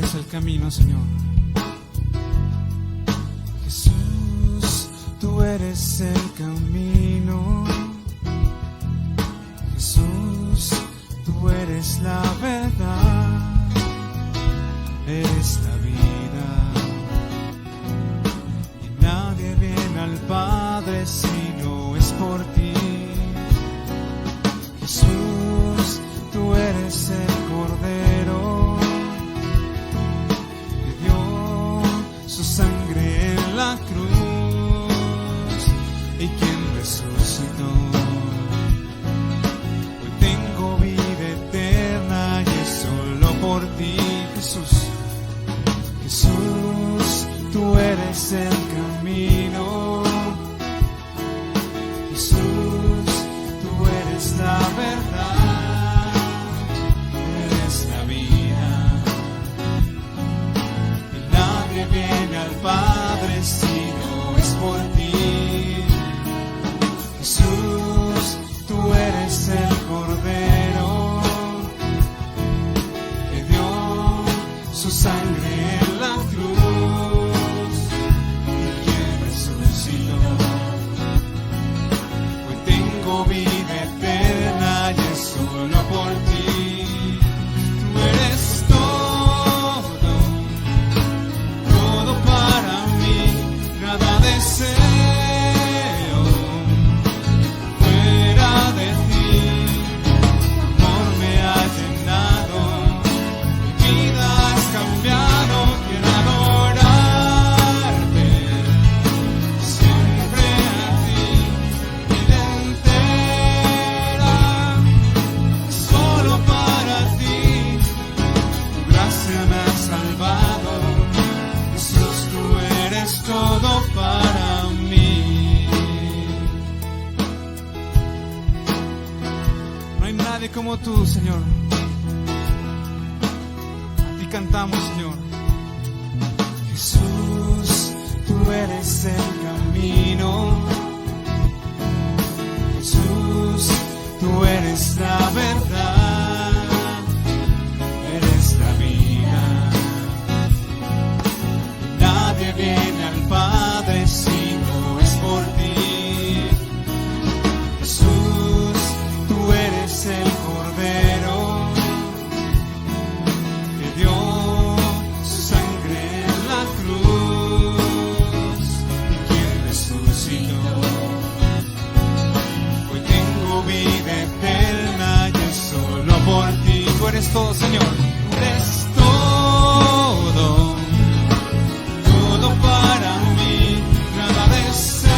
eres el camino, Señor. Jesús, tú eres el camino. Jesús, tú eres la verdad. Eres la vida. Y nadie viene al Padre si no es por ti. Jesús, tú eres el Cordero que dio su sangre en la cruz y quien resucitó. Hoy tengo vida eterna y es solo por ti, Jesús. Jesús, tú eres el camino. Jesús, tú eres la verdad. Eres la vida. Y nadie viene al Padre si no es por ti. Jesús, tú eres el Cordero que dio su sangre en la cruz y quien resucitó. Hoy tengo vida eterna y es solo por ti. Tú eres todo, todo para mí, nada deseo fuera de ti. Tu amor me ha llenado, mi vida has cambiado, quiero adorarte siempre a ti, vida entera, solo para ti. Tu gracia me ha salvado, Jesús, tú eres todo para mí. No hay nadie como tú, Señor. A ti cantamos, Señor. Jesús, tú eres el camino. Jesús, tú eres la verdad. Eres la vida. Nadie viene al Padre si no es por ti. Jesús, tú eres el Cordero que dio su sangre en la cruz y quien resucitó. Hoy tengo vida eterna y es solo por ti. Tú eres todo, Señor. Tú eres todo, todo para mí, nada deseo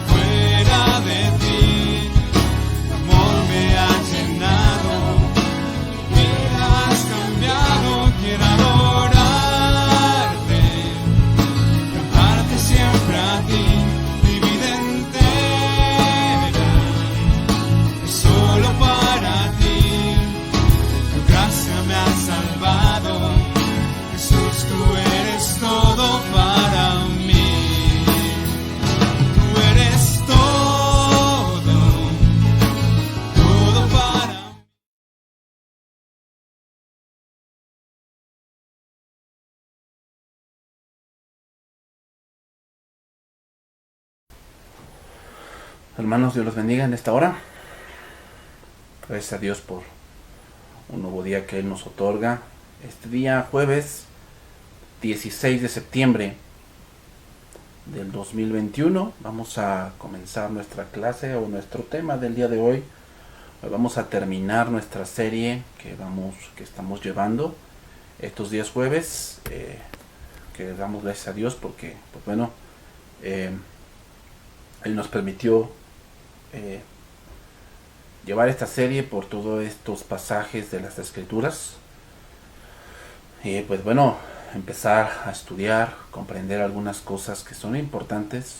fuera de ti. Tu amor me ha llenado, mi vida has cambiado, quiero adorarte, cantarte siempre a ti, mi vida entera es solo para ti. Tu gracia me ha salvado, Jesús, tú eres todo para mí. Tú eres todo, todo para mí. Hermanos, Dios los bendiga en esta hora. Gracias a Dios por un nuevo día que Él nos otorga. Este día jueves 16 de septiembre del 2021 vamos a comenzar nuestra clase o nuestro tema del día de hoy. Hoy vamos a terminar nuestra serie que estamos llevando estos días jueves, que damos gracias a Dios porque, pues bueno, Él nos permitió llevar esta serie por todos estos pasajes de las Escrituras y pues bueno, empezar a estudiar, comprender algunas cosas que son importantes,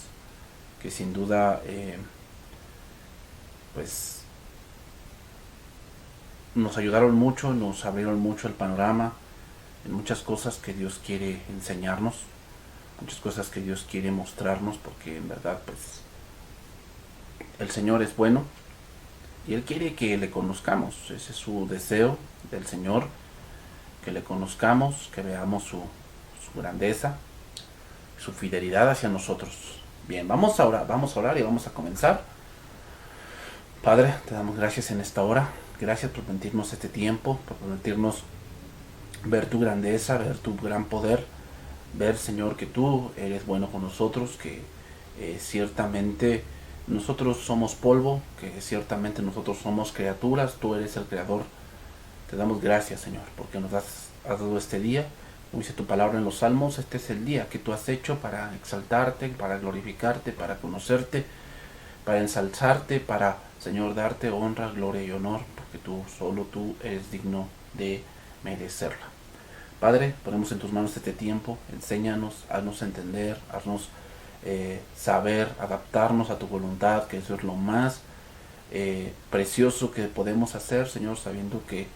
que sin duda pues nos ayudaron mucho, nos abrieron mucho el panorama en muchas cosas que Dios quiere enseñarnos, muchas cosas que Dios quiere mostrarnos, porque en verdad pues el Señor es bueno y Él quiere que le conozcamos. Ese es su deseo del Señor, que le conozcamos, que veamos su grandeza, su fidelidad hacia nosotros. Bien, vamos a orar y vamos a comenzar. Padre, te damos gracias en esta hora. Gracias por permitirnos este tiempo, por permitirnos ver tu grandeza, ver tu gran poder, ver, Señor, que tú eres bueno con nosotros, que ciertamente nosotros somos polvo, que ciertamente nosotros somos criaturas, tú eres el creador. Te damos gracias, Señor, porque nos has dado este día. Como dice tu palabra en los Salmos, este es el día que tú has hecho para exaltarte, para glorificarte, para conocerte, para ensalzarte, para, Señor, darte honra, gloria y honor, porque solo tú eres digno de merecerla. Padre, ponemos en tus manos este tiempo, enséñanos, haznos entender, haznos saber, adaptarnos a tu voluntad, que eso es lo más precioso que podemos hacer, Señor, sabiendo que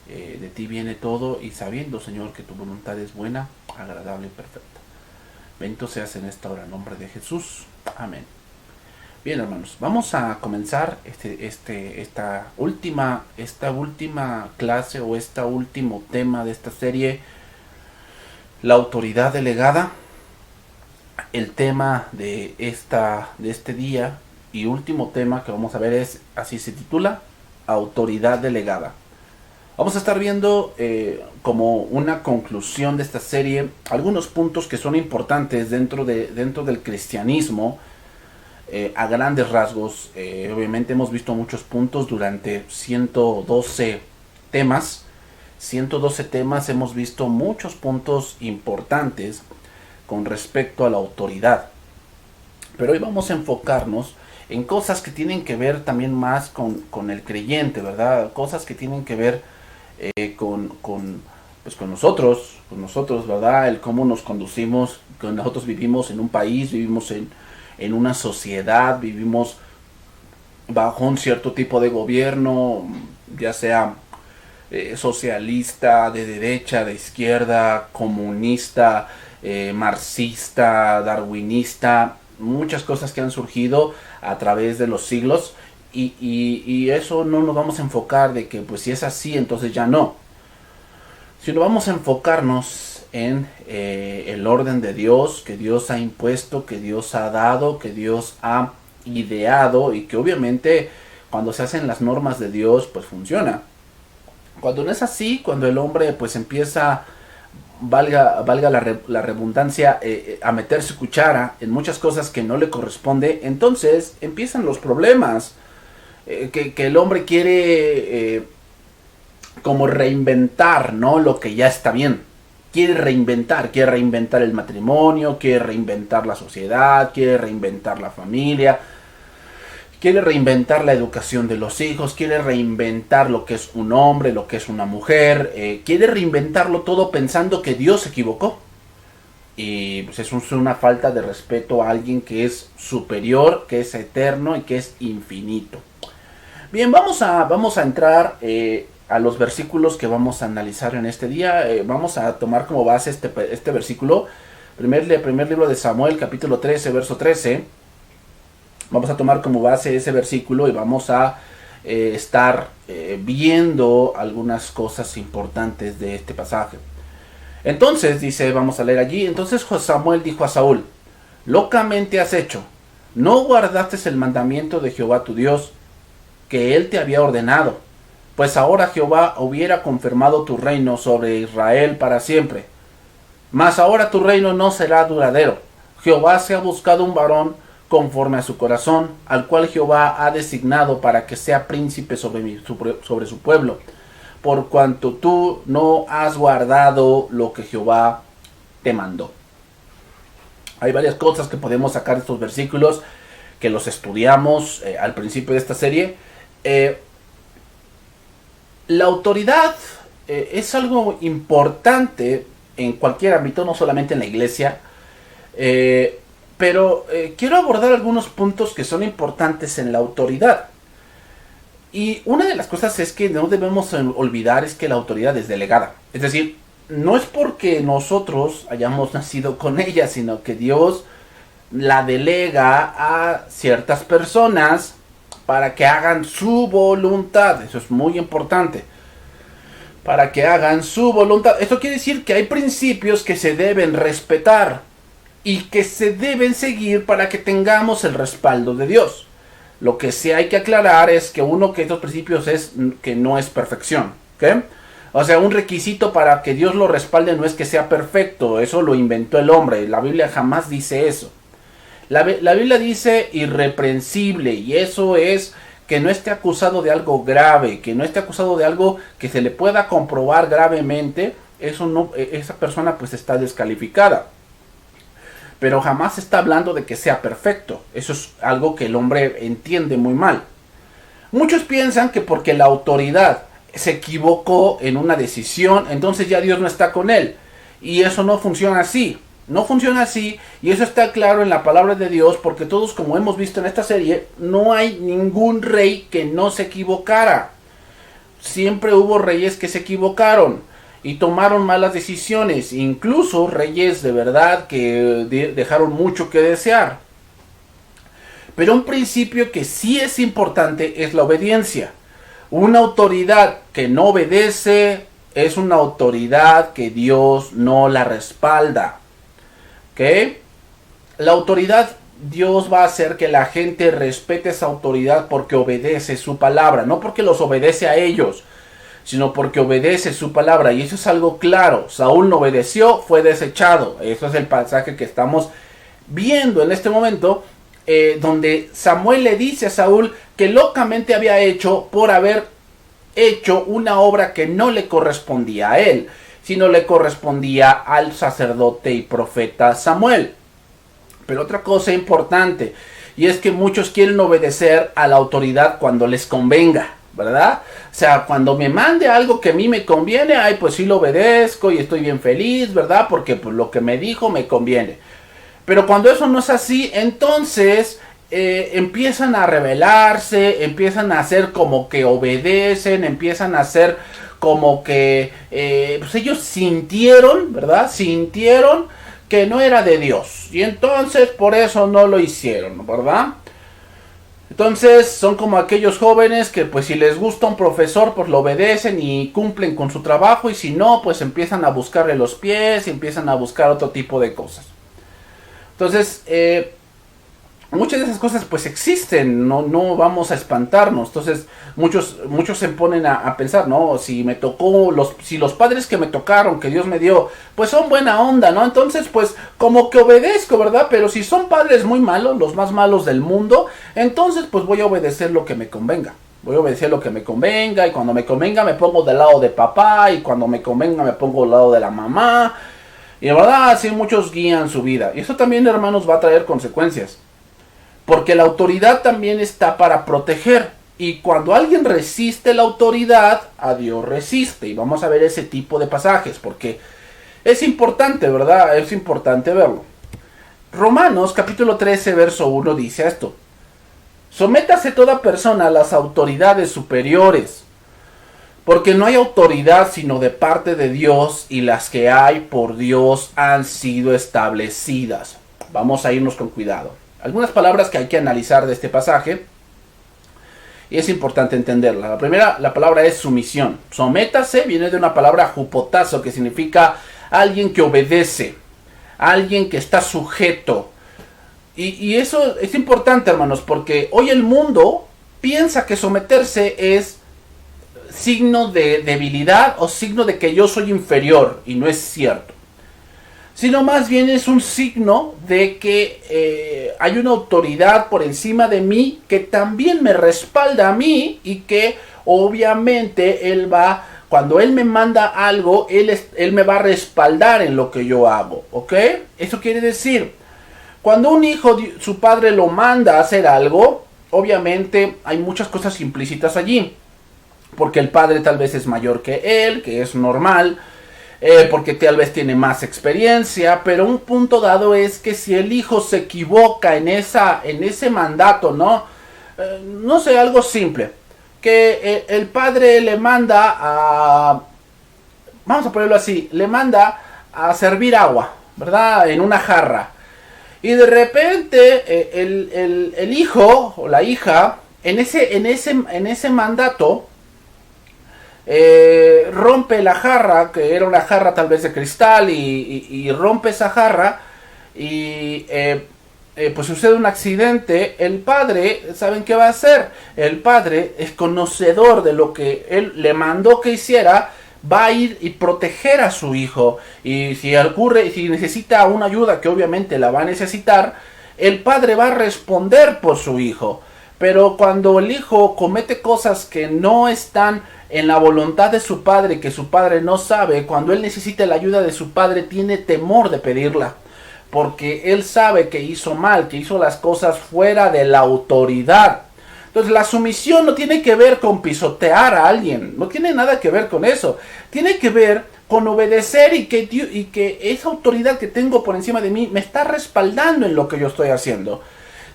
de ti viene todo y sabiendo, Señor, que tu voluntad es buena, agradable y perfecta. Bendito seas en esta hora, en nombre de Jesús. Amén. Bien, hermanos, vamos a comenzar esta última clase o este último tema de esta serie, la autoridad delegada. El tema de este día y último tema que vamos a ver es, así se titula, autoridad delegada. Vamos a estar viendo como una conclusión de esta serie algunos puntos que son importantes dentro del cristianismo a grandes rasgos. Obviamente hemos visto muchos puntos durante 112 temas. 112 temas, hemos visto muchos puntos importantes con respecto a la autoridad. Pero hoy vamos a enfocarnos en cosas que tienen que ver también más con el creyente, ¿verdad? Cosas que tienen que ver con nosotros, ¿verdad? El cómo nos conducimos, que nosotros vivimos en un país, vivimos en una sociedad, vivimos bajo un cierto tipo de gobierno, ya sea socialista, de derecha, de izquierda, comunista, marxista, darwinista, muchas cosas que han surgido a través de los siglos. Y eso no nos vamos a enfocar de que pues si es así entonces ya no, sino vamos a enfocarnos en el orden de Dios, que Dios ha impuesto, que Dios ha dado, que Dios ha ideado, y que obviamente cuando se hacen las normas de Dios pues funciona. Cuando no es así, cuando el hombre pues empieza, valga la redundancia, a meter su cuchara en muchas cosas que no le corresponde, entonces empiezan los problemas. Que el hombre quiere como reinventar, ¿no? Lo que ya está bien. Quiere reinventar el matrimonio, quiere reinventar la sociedad, quiere reinventar la familia, quiere reinventar la educación de los hijos, quiere reinventar lo que es un hombre, lo que es una mujer, quiere reinventarlo todo pensando que Dios se equivocó. Y pues es una falta de respeto a alguien que es superior, que es eterno y que es infinito. Bien, vamos a entrar a los versículos que vamos a analizar en este día. Vamos a tomar como base este versículo, primer libro de Samuel, capítulo 13, verso 13. Vamos a tomar como base ese versículo y vamos a estar viendo algunas cosas importantes de este pasaje. Entonces, dice, vamos a leer allí, entonces Samuel dijo a Saúl: locamente has hecho, no guardaste el mandamiento de Jehová tu Dios, que él te había ordenado, pues ahora Jehová hubiera confirmado tu reino sobre Israel para siempre. Mas ahora tu reino no será duradero. Jehová se ha buscado un varón conforme a su corazón, al cual Jehová ha designado para que sea príncipe sobre su pueblo, por cuanto tú no has guardado lo que Jehová te mandó. Hay varias cosas que podemos sacar de estos versículos, que los estudiamos al principio de esta serie. La autoridad es algo importante en cualquier ámbito, no solamente en la iglesia, pero quiero abordar algunos puntos que son importantes en la autoridad. Y una de las cosas es que no debemos olvidar es que la autoridad es delegada. Es decir, no es porque nosotros hayamos nacido con ella, sino que Dios la delega a ciertas personas para que hagan su voluntad. Eso es muy importante. para que hagan su voluntad. Esto quiere decir que hay principios que se deben respetar y que se deben seguir para que tengamos el respaldo de Dios. Lo que sí hay que aclarar es que uno de estos principios es que no es perfección, ¿ok? O sea, un requisito para que Dios lo respalde no es que sea perfecto, eso lo inventó el hombre, la Biblia jamás dice eso. La Biblia dice irreprensible, y eso es que no esté acusado de algo grave, que no esté acusado de algo que se le pueda comprobar gravemente, eso no, esa persona pues está descalificada. Pero jamás está hablando de que sea perfecto. Eso es algo que el hombre entiende muy mal. Muchos piensan que porque la autoridad se equivocó en una decisión, entonces ya Dios no está con él. Y eso no funciona así. No funciona así, y eso está claro en la palabra de Dios, porque todos, como hemos visto en esta serie, no hay ningún rey que no se equivocara. Siempre hubo reyes que se equivocaron y tomaron malas decisiones, incluso reyes de verdad que dejaron mucho que desear. Pero un principio que sí es importante es la obediencia. Una autoridad que no obedece es una autoridad que Dios no la respalda. ¿Ok? La autoridad, Dios va a hacer que la gente respete esa autoridad porque obedece su palabra, no porque los obedece a ellos, sino porque obedece su palabra. Y eso es algo claro. Saúl no obedeció, fue desechado. Eso es el pasaje que estamos viendo en este momento, donde Samuel le dice a Saúl que locamente había hecho por haber hecho una obra que no le correspondía a él, sino le correspondía al sacerdote y profeta Samuel. Pero otra cosa importante, y es que muchos quieren obedecer a la autoridad cuando les convenga, ¿verdad? O sea, cuando me mande algo que a mí me conviene, ay, pues sí lo obedezco y estoy bien feliz, ¿verdad? Porque pues lo que me dijo me conviene. Pero cuando eso no es así, entonces empiezan a rebelarse, empiezan a hacer como que obedecen, empiezan a hacer como que pues ellos sintieron, ¿verdad? Sintieron que no era de Dios. Y entonces por eso no lo hicieron, ¿verdad? Entonces son como aquellos jóvenes que pues si les gusta un profesor pues lo obedecen y cumplen con su trabajo, y si no pues empiezan a buscarle los pies y empiezan a buscar otro tipo de cosas. Entonces muchas de esas cosas pues existen, no vamos a espantarnos. Entonces muchos se ponen a pensar, no, si me tocó, si los padres que me tocaron, que Dios me dio, pues son buena onda, ¿no? Entonces pues como que obedezco, ¿verdad? Pero si son padres muy malos, los más malos del mundo, entonces pues voy a obedecer lo que me convenga. Voy a obedecer lo que me convenga, y cuando me convenga me pongo del lado de papá, y cuando me convenga me pongo del lado de la mamá. Y la verdad, así muchos guían su vida. Y esto también, hermanos, va a traer consecuencias. Porque la autoridad también está para proteger. Y cuando alguien resiste la autoridad, a Dios resiste. Y vamos a ver ese tipo de pasajes, porque es importante, ¿verdad? Es importante verlo. Romanos capítulo 13, verso 1 dice esto: sométase toda persona a las autoridades superiores, porque no hay autoridad sino de parte de Dios, y las que hay por Dios han sido establecidas. Vamos a irnos con cuidado. Algunas palabras que hay que analizar de este pasaje, y es importante entenderla. La primera, la palabra es sumisión. Sométase viene de una palabra hupotazo, que significa alguien que obedece, alguien que está sujeto. Y eso es importante, hermanos, porque hoy el mundo piensa que someterse es signo de debilidad o signo de que yo soy inferior, y no es cierto, sino más bien es un signo de que hay una autoridad por encima de mí que también me respalda a mí, y que obviamente cuando él me manda algo, él me va a respaldar en lo que yo hago, ¿ok? Eso quiere decir, cuando un hijo, su padre lo manda a hacer algo, obviamente hay muchas cosas implícitas allí. Porque el padre tal vez es mayor que él, que es normal, porque tal vez tiene más experiencia, pero un punto dado es que si el hijo se equivoca en ese mandato, ¿no? No sé, algo simple, que el padre le manda vamos a ponerlo así, le manda a servir agua, ¿verdad? En una jarra. Y de repente el hijo o la hija, en ese mandato, rompe la jarra, que era una jarra tal vez de cristal, y rompe esa jarra, y pues sucede un accidente. El padre, ¿saben qué va a hacer? El padre es conocedor de lo que él le mandó que hiciera, va a ir y proteger a su hijo, y si necesita una ayuda, que obviamente la va a necesitar, el padre va a responder por su hijo. Pero cuando el hijo comete cosas que no están en la voluntad de su padre, que su padre no sabe, cuando él necesita la ayuda de su padre, tiene temor de pedirla, porque él sabe que hizo mal, que hizo las cosas fuera de la autoridad. Entonces la sumisión no tiene que ver con pisotear a alguien, no tiene nada que ver con eso. Tiene que ver con obedecer y que esa autoridad que tengo por encima de mí me está respaldando en lo que yo estoy haciendo.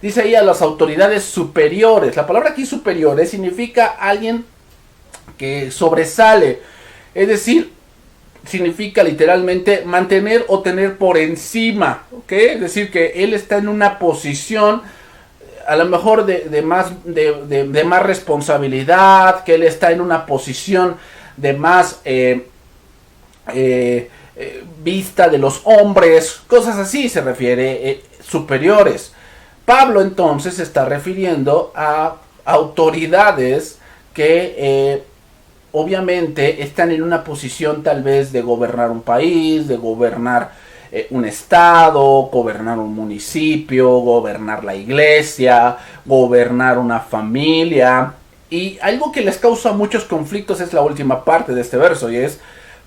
Dice ahí a las autoridades superiores. La palabra aquí superiores significa alguien que sobresale. Es decir, significa literalmente mantener o tener por encima. ¿Ok? Es decir, que él está en una posición a lo mejor de más responsabilidad, que él está en una posición de más vista de los hombres, cosas así se refiere, superiores. Pablo entonces se está refiriendo a autoridades que obviamente están en una posición tal vez de gobernar un país, de gobernar un estado, gobernar un municipio, gobernar la iglesia, gobernar una familia. Y algo que les causa muchos conflictos es la última parte de este verso, y es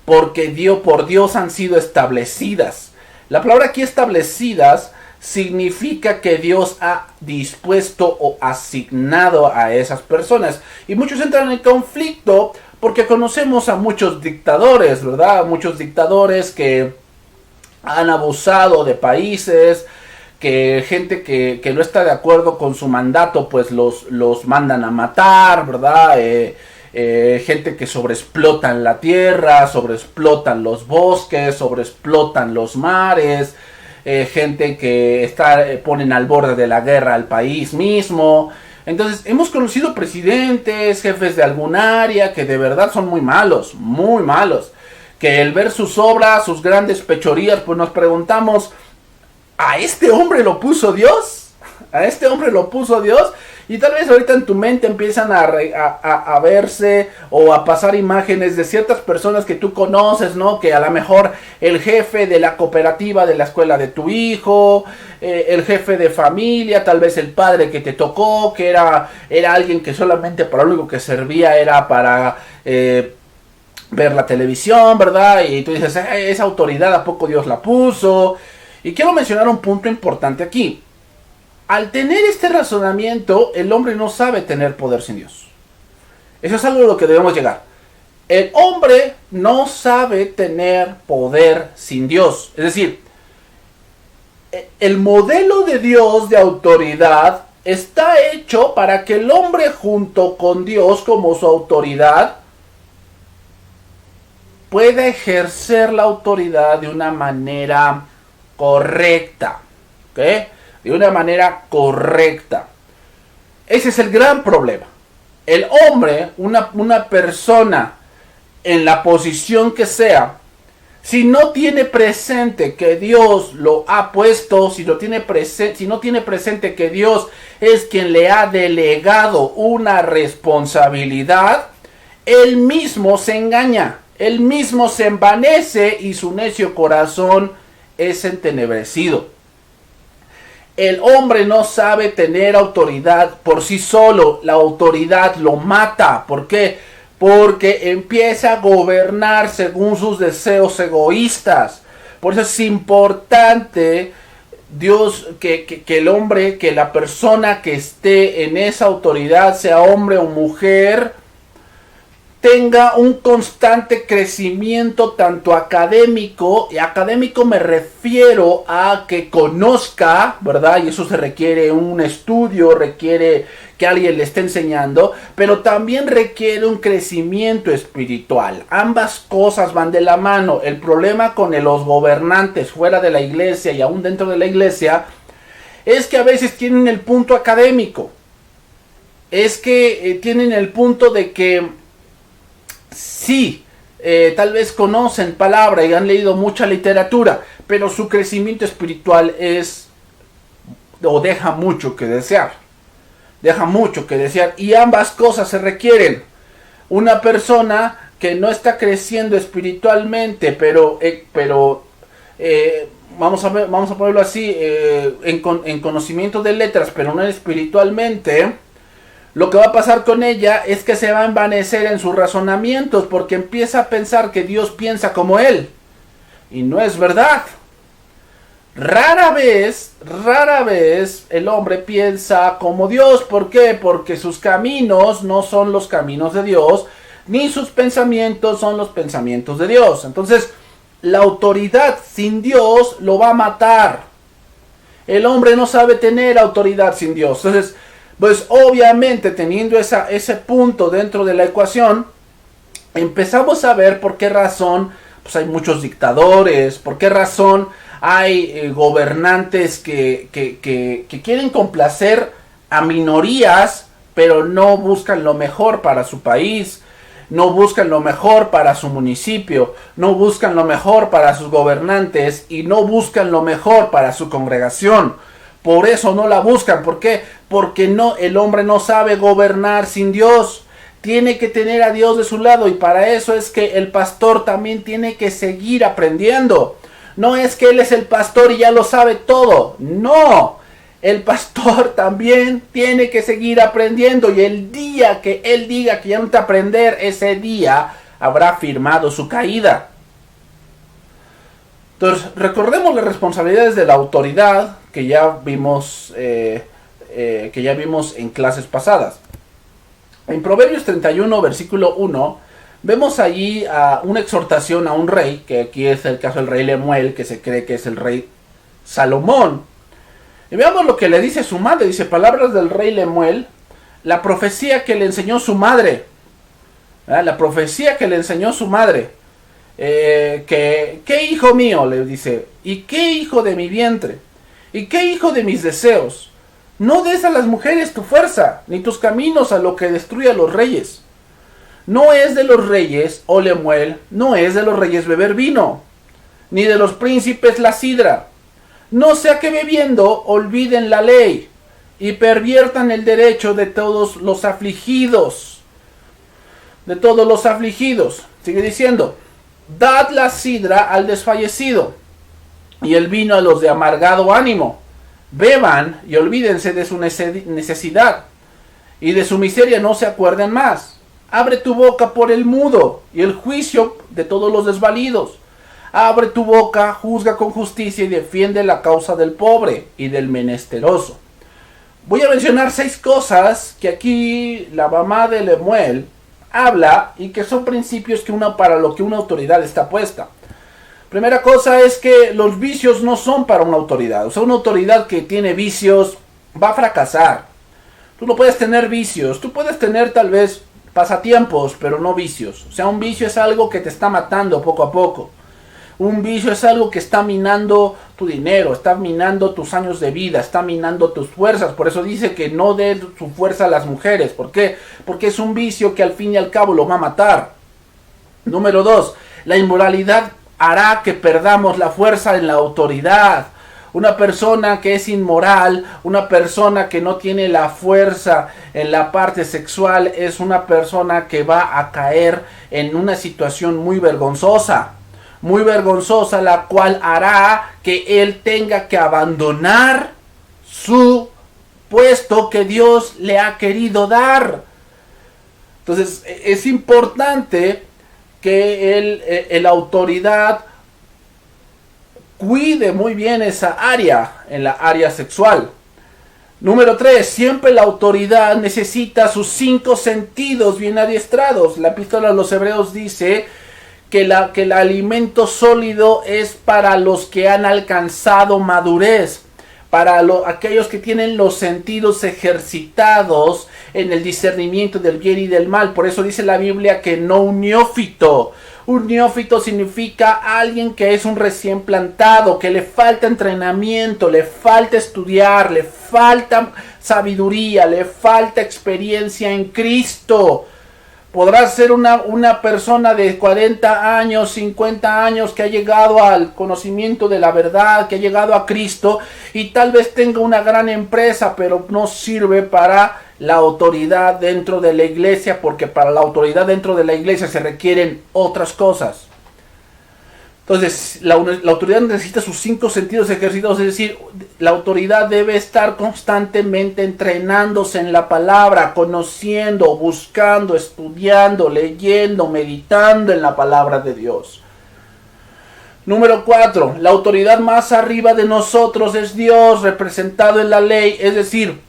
porque por Dios han sido establecidas. La palabra aquí establecidas significa que Dios ha dispuesto o asignado a esas personas. Y muchos entran en conflicto porque conocemos a muchos dictadores, ¿verdad? Muchos dictadores que han abusado de países, que gente que no está de acuerdo con su mandato, pues los mandan a matar, ¿verdad? Gente que sobreexplotan la tierra, sobreexplotan los bosques, sobreexplotan los mares, gente que ponen al borde de la guerra al país mismo. Entonces hemos conocido presidentes, jefes de algún área que de verdad son muy malos, que el ver sus obras, sus grandes pechorías, pues nos preguntamos, ¿a este hombre lo puso Dios? ¿A este hombre lo puso Dios? Y tal vez ahorita en tu mente empiezan a verse o a pasar imágenes de ciertas personas que tú conoces, ¿no? Que a lo mejor el jefe de la cooperativa de la escuela de tu hijo, el jefe de familia, tal vez el padre que te tocó, que era alguien que solamente para lo único que servía era para ver la televisión, ¿verdad? Y tú dices, esa autoridad ¿a poco Dios la puso? Y quiero mencionar un punto importante aquí. Al tener este razonamiento, el hombre no sabe tener poder sin Dios. Eso es algo de lo que debemos llegar. El hombre no sabe tener poder sin Dios. Es decir, el modelo de Dios de autoridad está hecho para que el hombre junto con Dios como su autoridad pueda ejercer la autoridad de una manera correcta. ¿Ok? De una manera correcta. Ese es el gran problema. El hombre, una persona en la posición que sea, si no tiene presente que Dios lo ha puesto, si no tiene presente que Dios es quien le ha delegado una responsabilidad, él mismo se engaña, él mismo se envanece y su necio corazón es entenebrecido. El hombre no sabe tener autoridad por sí solo. La autoridad lo mata. ¿Por qué? Porque empieza a gobernar según sus deseos egoístas. Por eso es importante que el hombre, que la persona que esté en esa autoridad, sea hombre o mujer, tenga un constante crecimiento tanto académico, y académico me refiero a que conozca, ¿verdad? Y eso se requiere un estudio, requiere que alguien le esté enseñando, pero también requiere un crecimiento espiritual. Ambas cosas van de la mano. El problema con los gobernantes fuera de la iglesia y aún dentro de la iglesia es que a veces tienen el punto académico. Es que tienen el punto de que sí, tal vez conocen palabra y han leído mucha literatura, pero su crecimiento espiritual deja mucho que desear. Deja mucho que desear, y ambas cosas se requieren. Una persona que no está creciendo espiritualmente, pero vamos a ponerlo así, en conocimiento de letras, pero no espiritualmente, lo que va a pasar con ella es que se va a envanecer en sus razonamientos, porque empieza a pensar que Dios piensa como él, y no es verdad. Rara vez el hombre piensa como Dios. ¿Por qué? Porque sus caminos no son los caminos de Dios, ni sus pensamientos son los pensamientos de Dios. Entonces, la autoridad sin Dios lo va a matar. El hombre no sabe tener autoridad sin Dios. Entonces, pues obviamente teniendo ese punto dentro de la ecuación, empezamos a ver por qué razón pues hay muchos dictadores, por qué razón hay gobernantes que quieren complacer a minorías, pero no buscan lo mejor para su país, no buscan lo mejor para su municipio, no buscan lo mejor para sus gobernantes y no buscan lo mejor para su congregación. Por eso no la buscan. ¿Por qué? Porque el hombre no sabe gobernar sin Dios. Tiene que tener a Dios de su lado, y para eso es que el pastor también tiene que seguir aprendiendo. No es que él es el pastor y ya lo sabe todo. No. El pastor también tiene que seguir aprendiendo. Y el día que él diga que ya no te aprender, ese día habrá firmado su caída. Entonces, recordemos las responsabilidades de la autoridad que ya vimos en clases pasadas. En Proverbios 31, versículo 1, vemos allí una exhortación a un rey, que aquí es el caso del rey Lemuel, que se cree que es el rey Salomón. Y veamos lo que le dice su madre. Dice, palabras del rey Lemuel, la profecía que le enseñó su madre. La profecía que le enseñó su madre. ¿Qué hijo mío? Le dice. ¿Y qué hijo de mi vientre? ¿Y qué hijo de mis deseos? No des a las mujeres tu fuerza, ni tus caminos a lo que destruye a los reyes. No es de los reyes, oh Lemuel, no es de los reyes beber vino, ni de los príncipes la sidra. No sea que bebiendo olviden la ley y perviertan el derecho de todos los afligidos. De todos los afligidos. Sigue diciendo, dad la sidra al desfallecido y el vino a los de amargado ánimo. Beban y olvídense de su necesidad y de su miseria no se acuerden más. Abre tu boca por el mudo y el juicio de todos los desvalidos. Abre tu boca, juzga con justicia y defiende la causa del pobre y del menesteroso. Voy a mencionar 6 cosas que aquí la mamá de Lemuel habla y que son principios para lo que una autoridad está puesta. Primera cosa es que los vicios no son para una autoridad. O sea, una autoridad que tiene vicios va a fracasar. Tú no puedes tener vicios. Tú puedes tener tal vez pasatiempos, pero no vicios. O sea, un vicio es algo que te está matando poco a poco. Un vicio es algo que está minando tu dinero, está minando tus años de vida, está minando tus fuerzas. Por eso dice que no dé su fuerza a las mujeres. ¿Por qué? Porque es un vicio que al fin y al cabo lo va a matar. Número 2. La inmoralidad hará que perdamos la fuerza en la autoridad. Una persona que es inmoral, una persona que no tiene la fuerza en la parte sexual, es una persona que va a caer en una situación muy vergonzosa, la cual hará que él tenga que abandonar su puesto que Dios le ha querido dar. Entonces, es importante que la autoridad cuide muy bien esa área, en la área sexual. Número 3, siempre la autoridad necesita sus 5 sentidos bien adiestrados. La epístola a los Hebreos dice que el alimento sólido es para los que han alcanzado madurez, para aquellos que tienen los sentidos ejercitados en el discernimiento del bien y del mal. Por eso dice la Biblia que no un neófito. Un neófito significa alguien que es un recién plantado, que le falta entrenamiento, le falta estudiar, le falta sabiduría, le falta experiencia en Cristo Podrás ser una persona de 40 años, 50 años que ha llegado al conocimiento de la verdad, que ha llegado a Cristo y tal vez tenga una gran empresa, pero no sirve para la autoridad dentro de la iglesia, porque para la autoridad dentro de la iglesia se requieren otras cosas. Entonces, la autoridad necesita sus 5 sentidos ejercitados, es decir, la autoridad debe estar constantemente entrenándose en la palabra, conociendo, buscando, estudiando, leyendo, meditando en la palabra de Dios. Número 4, la autoridad más arriba de nosotros es Dios, representado en la ley, es decir,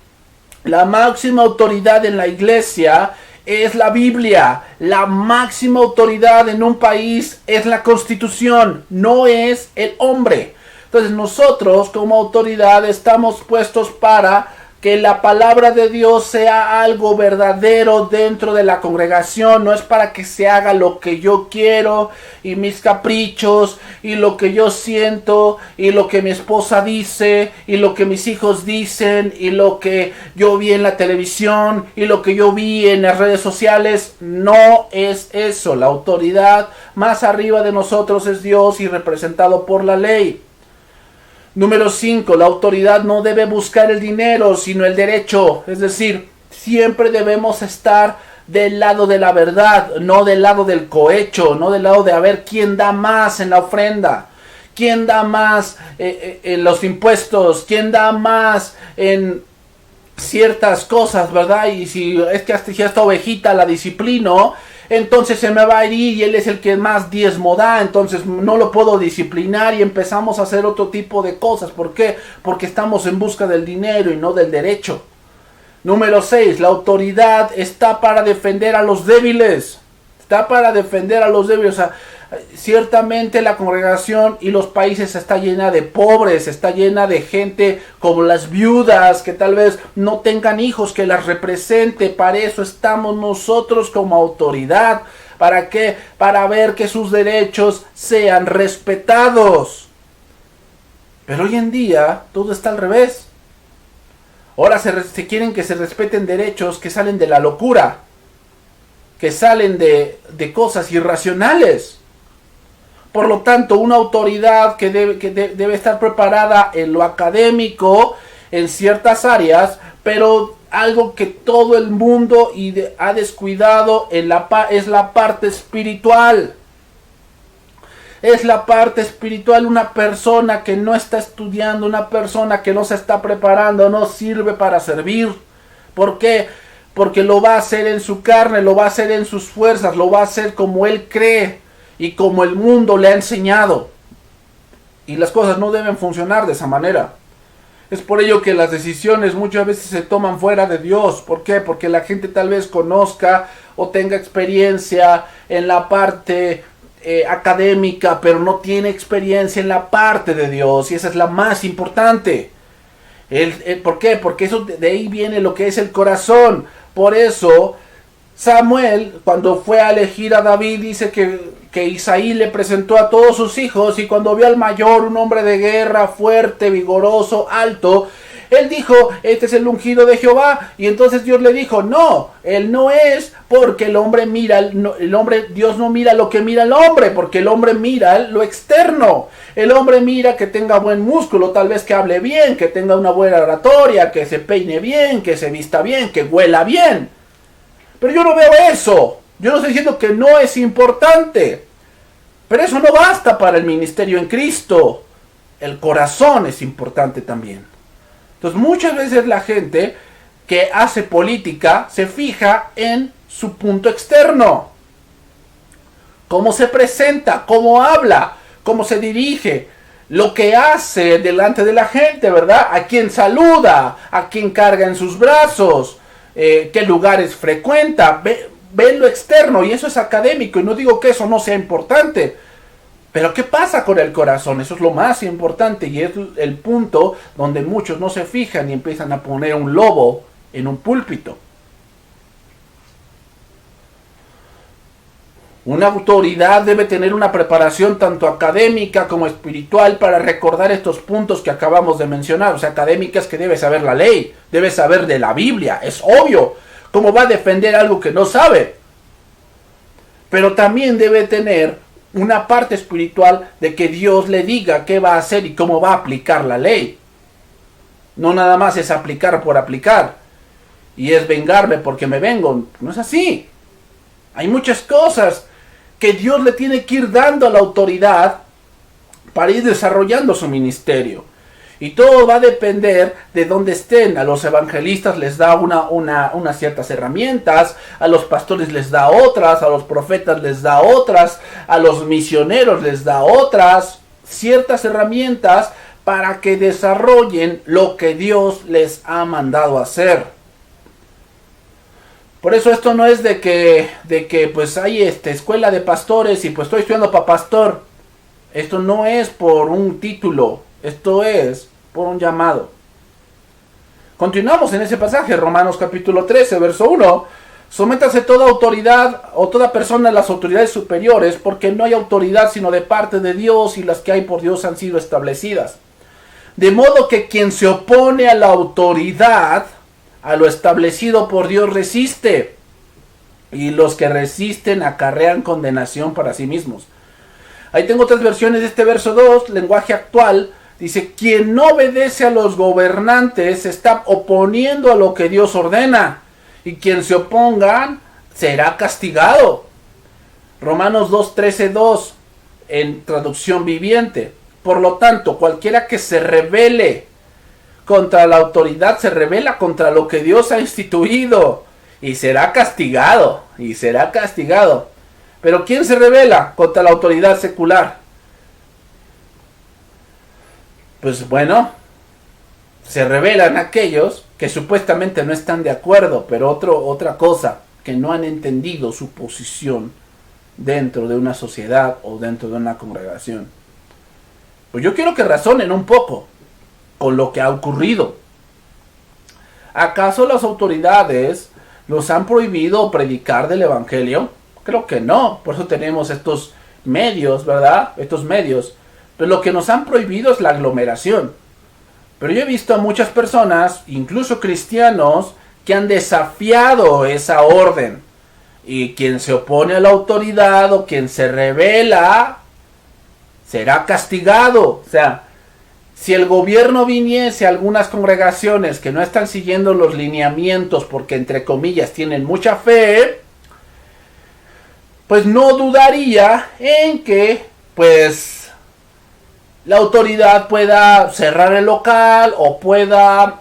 la máxima autoridad en la iglesia es la Biblia. La máxima autoridad en un país es la Constitución, no es el hombre. Entonces nosotros como autoridad estamos puestos para que la palabra de Dios sea algo verdadero dentro de la congregación. No es para que se haga lo que yo quiero y mis caprichos y lo que yo siento y lo que mi esposa dice y lo que mis hijos dicen y lo que yo vi en la televisión y lo que yo vi en las redes sociales. No es eso. La autoridad más arriba de nosotros es Dios y representado por la ley. Número 5, la autoridad no debe buscar el dinero, sino el derecho. Es decir, siempre debemos estar del lado de la verdad, no del lado del cohecho, no del lado de a ver quién da más en la ofrenda, quién da más en los impuestos, quién da más en ciertas cosas, ¿verdad? Y si es que hasta si esta ovejita la disciplino, entonces se me va a herir y él es el que más diezmo da, entonces no lo puedo disciplinar y empezamos a hacer otro tipo de cosas. ¿Por qué? Porque estamos en busca del dinero y no del derecho. Número 6, la autoridad está para defender a los débiles. Está para defender a los débiles. O sea, ciertamente la congregación y los países está llena de pobres, está llena de gente como las viudas que tal vez no tengan hijos que las represente. Para eso estamos nosotros como autoridad. ¿Para qué? Para ver que sus derechos sean respetados. Pero hoy en día todo está al revés. Ahora se quieren que se respeten derechos que salen de la locura, que salen de cosas irracionales. Por lo tanto, una autoridad que debe estar preparada en lo académico, en ciertas áreas, pero algo que todo el mundo ha descuidado es la parte espiritual. Es la parte espiritual. Una persona que no está estudiando, una persona que no se está preparando, no sirve para servir. ¿Por qué? Porque lo va a hacer en su carne, lo va a hacer en sus fuerzas, lo va a hacer como él cree y como el mundo le ha enseñado. Y las cosas no deben funcionar de esa manera. Es por ello que las decisiones muchas veces se toman fuera de Dios. ¿Por qué? Porque la gente tal vez conozca o tenga experiencia en la parte académica, pero no tiene experiencia en la parte de Dios. Y esa es la más importante. ¿Por qué? Porque eso de ahí viene lo que es el corazón. Por eso Samuel, cuando fue a elegir a David, dice que Isaí le presentó a todos sus hijos, y cuando vio al mayor, un hombre de guerra, fuerte, vigoroso, alto, él dijo: este es el ungido de Jehová. Y entonces Dios le dijo: no, él no es, porque el hombre mira, Dios no mira lo que mira el hombre, porque el hombre mira lo externo. El hombre mira que tenga buen músculo, tal vez que hable bien, que tenga una buena oratoria, que se peine bien, que se vista bien, que huela bien. Pero yo no veo eso. Yo no estoy diciendo que no es importante, pero eso no basta para el ministerio en Cristo. El corazón es importante también. Entonces muchas veces la gente que hace política se fija en su punto externo. Cómo se presenta, cómo habla, cómo se dirige, lo que hace delante de la gente, ¿verdad? A quién saluda, a quién carga en sus brazos, qué lugares frecuenta. Ven lo externo, y eso es académico, y no digo que eso no sea importante, pero ¿qué pasa con el corazón? Eso es lo más importante, y es el punto donde muchos no se fijan y empiezan a poner un lobo en un púlpito. Una autoridad debe tener una preparación tanto académica como espiritual para recordar estos puntos que acabamos de mencionar. O sea, académica es que debe saber la ley, debe saber de la Biblia, es obvio. ¿Cómo va a defender algo que no sabe? pero también debe tener una parte espiritual de que Dios le diga qué va a hacer y cómo va a aplicar la ley. No nada más es aplicar por aplicar, y es vengarme porque me vengo. No es así. Hay muchas cosas que Dios le tiene que ir dando a la autoridad para ir desarrollando su ministerio. Y todo va a depender de dónde estén. A los evangelistas les da unas ciertas herramientas, a los pastores les da otras, a los profetas les da otras, a los misioneros les da otras, ciertas herramientas para que desarrollen lo que Dios les ha mandado hacer. Por eso esto no es de que pues hay escuela de pastores y pues estoy estudiando para pastor. Esto no es por un título, esto es por un llamado. Continuamos en ese pasaje, Romanos capítulo 13, verso 1. Sométase toda autoridad o toda persona a las autoridades superiores, porque no hay autoridad sino de parte de Dios, y las que hay por Dios han sido establecidas. De modo que quien se opone a la autoridad, a lo establecido por Dios, resiste, y los que resisten acarrean condenación para sí mismos. Ahí tengo otras versiones de este verso 2, lenguaje actual. Dice, quien no obedece a los gobernantes se está oponiendo a lo que Dios ordena, y quien se oponga será castigado. Romanos 2:13-2 en traducción viviente. Por lo tanto, cualquiera que se rebele contra la autoridad se rebela contra lo que Dios ha instituido, y será castigado, Pero ¿quién se rebela contra la autoridad secular? Pues bueno, se rebelan aquellos que supuestamente no están de acuerdo, pero otra cosa, que no han entendido su posición dentro de una sociedad o dentro de una congregación. Pues yo quiero que razonen un poco con lo que ha ocurrido. ¿Acaso las autoridades los han prohibido predicar del evangelio? Creo que no, por eso tenemos estos medios, ¿verdad? Estos medios. Pero lo que nos han prohibido es la aglomeración. Pero yo he visto a muchas personas, incluso cristianos, que han desafiado esa orden. Y quien se opone a la autoridad o quien se rebela será castigado. O sea, si el gobierno viniese a algunas congregaciones que no están siguiendo los lineamientos porque entre comillas tienen mucha fe, pues no dudaría en que pues la autoridad pueda cerrar el local o pueda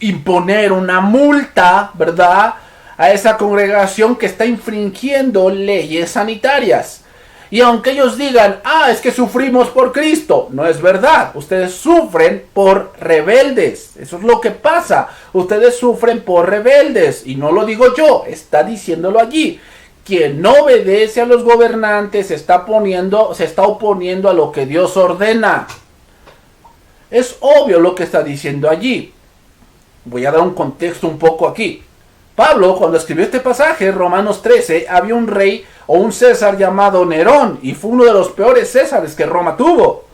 imponer una multa, ¿verdad?, a esa congregación que está infringiendo leyes sanitarias. Y aunque ellos digan, es que sufrimos por Cristo, no es verdad. Ustedes sufren por rebeldes. Eso es lo que pasa. Ustedes sufren por rebeldes. Y no lo digo yo, está diciéndolo allí. Quien no obedece a los gobernantes se está oponiendo a lo que Dios ordena. Es obvio lo que está diciendo allí. Voy a dar un contexto un poco aquí. Pablo, cuando escribió este pasaje, Romanos 13, había un rey o un César llamado Nerón, y fue uno de los peores Césares que Roma tuvo.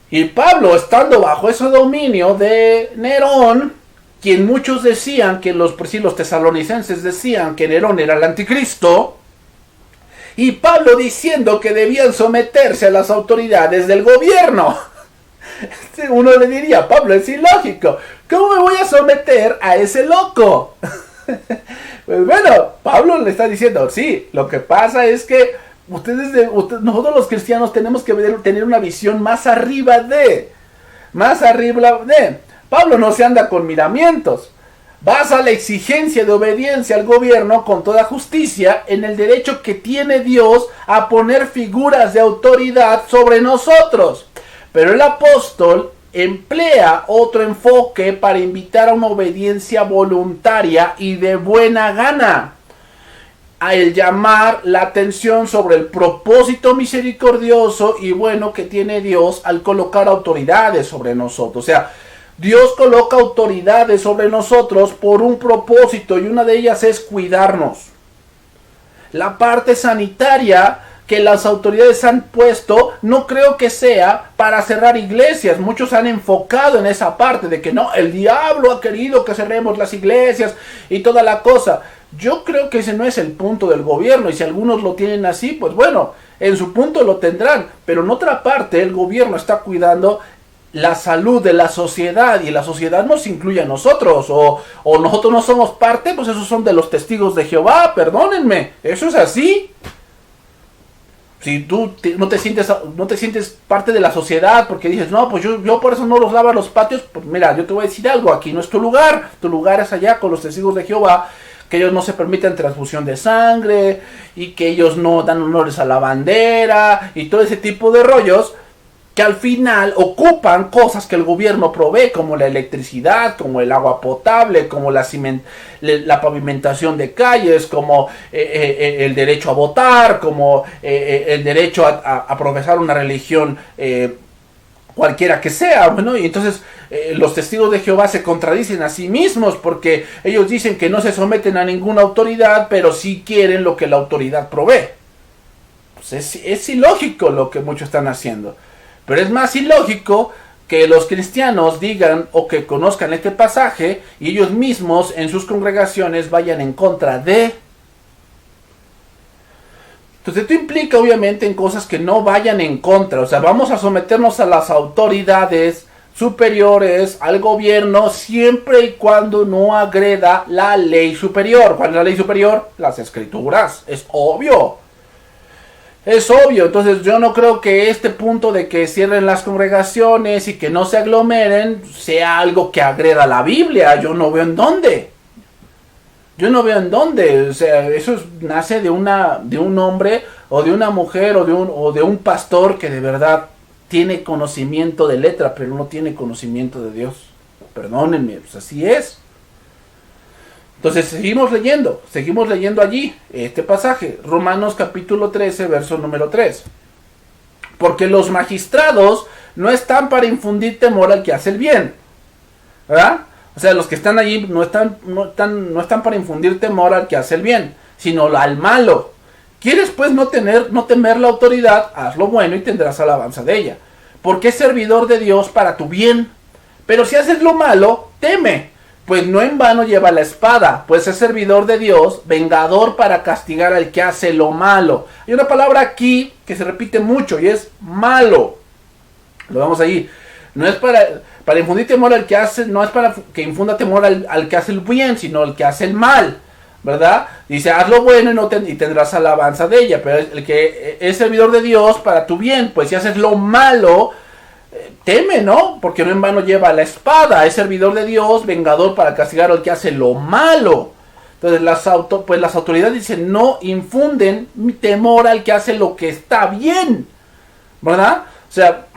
Y Pablo, estando bajo ese dominio de Nerón, quien muchos decían, que los tesalonicenses decían que Nerón era el anticristo, y Pablo diciendo que debían someterse a las autoridades del gobierno. Uno le diría, Pablo, es ilógico, ¿cómo me voy a someter a ese loco? Pues bueno, Pablo le está diciendo, sí, lo que pasa es que nosotros los cristianos tenemos que tener una visión más arriba de. Pablo no se anda con miramientos. Basa la exigencia de obediencia al gobierno con toda justicia en el derecho que tiene Dios a poner figuras de autoridad sobre nosotros. Pero el apóstol emplea otro enfoque para invitar a una obediencia voluntaria y de buena gana, a el llamar la atención sobre el propósito misericordioso y bueno que tiene Dios al colocar autoridades sobre nosotros. O sea, Dios coloca autoridades sobre nosotros por un propósito, y una de ellas es cuidarnos. La parte sanitaria que las autoridades han puesto, no creo que sea para cerrar iglesias. Muchos han enfocado en esa parte de que no, el diablo ha querido que cerremos las iglesias y toda la cosa. Yo creo que ese no es el punto del gobierno, y si algunos lo tienen así, pues bueno, en su punto lo tendrán, pero en otra parte el gobierno está cuidando la salud de la sociedad, y la sociedad nos incluye a nosotros, o nosotros no somos parte, pues esos son de los testigos de Jehová, perdónenme, eso es así. Si tú no te sientes parte de la sociedad porque dices, no, pues yo por eso no los lavo los patios, pues mira, yo te voy a decir algo, aquí no es tu lugar es allá con los testigos de Jehová, que ellos no se permiten transfusión de sangre, y que ellos no dan honores a la bandera, y todo ese tipo de rollos, que al final ocupan cosas que el gobierno provee, como la electricidad, como el agua potable, como la pavimentación de calles, como el derecho a votar, como el derecho a profesar una religión cualquiera que sea, bueno, y entonces los testigos de Jehová se contradicen a sí mismos, porque ellos dicen que no se someten a ninguna autoridad, pero sí quieren lo que la autoridad provee. Pues es ilógico lo que muchos están haciendo. Pero es más ilógico que los cristianos digan o que conozcan este pasaje y ellos mismos en sus congregaciones vayan en contra de. Entonces esto implica obviamente en cosas que no vayan en contra. O sea, vamos a someternos a las autoridades superiores, al gobierno, siempre y cuando no agreda la ley superior. ¿Cuál es la ley superior? Las escrituras. Es obvio. Es obvio, entonces yo no creo que este punto de que cierren las congregaciones y que no se aglomeren sea algo que agreda a la Biblia. Yo no veo en dónde. O sea, eso nace de un hombre o de una mujer o de un pastor que de verdad tiene conocimiento de letra, pero no tiene conocimiento de Dios. Perdónenme, pues así es. Entonces seguimos leyendo allí este pasaje, Romanos capítulo 13, verso número 3. Porque los magistrados no están para infundir temor al que hace el bien, ¿verdad? O sea, los que están allí no están para infundir temor al que hace el bien, sino al malo. ¿Quieres pues no temer la autoridad? Haz lo bueno y tendrás alabanza de ella, porque es servidor de Dios para tu bien. Pero si haces lo malo, teme, pues no en vano lleva la espada, pues es servidor de Dios, vengador para castigar al que hace lo malo. Hay una palabra aquí que se repite mucho y es malo. Lo vamos ahí. No es para infundir temor al que hace, no es para que infunda temor al que hace el bien, sino al que hace el mal, ¿verdad? Dice, haz lo bueno y tendrás alabanza de ella, pero el que es servidor de Dios para tu bien, pues si haces lo malo, teme, ¿no? Porque no en vano lleva la espada, es servidor de Dios, vengador para castigar al que hace lo malo. Entonces las autoridades dicen, no infunden temor al que hace lo que está bien, ¿verdad? O sea,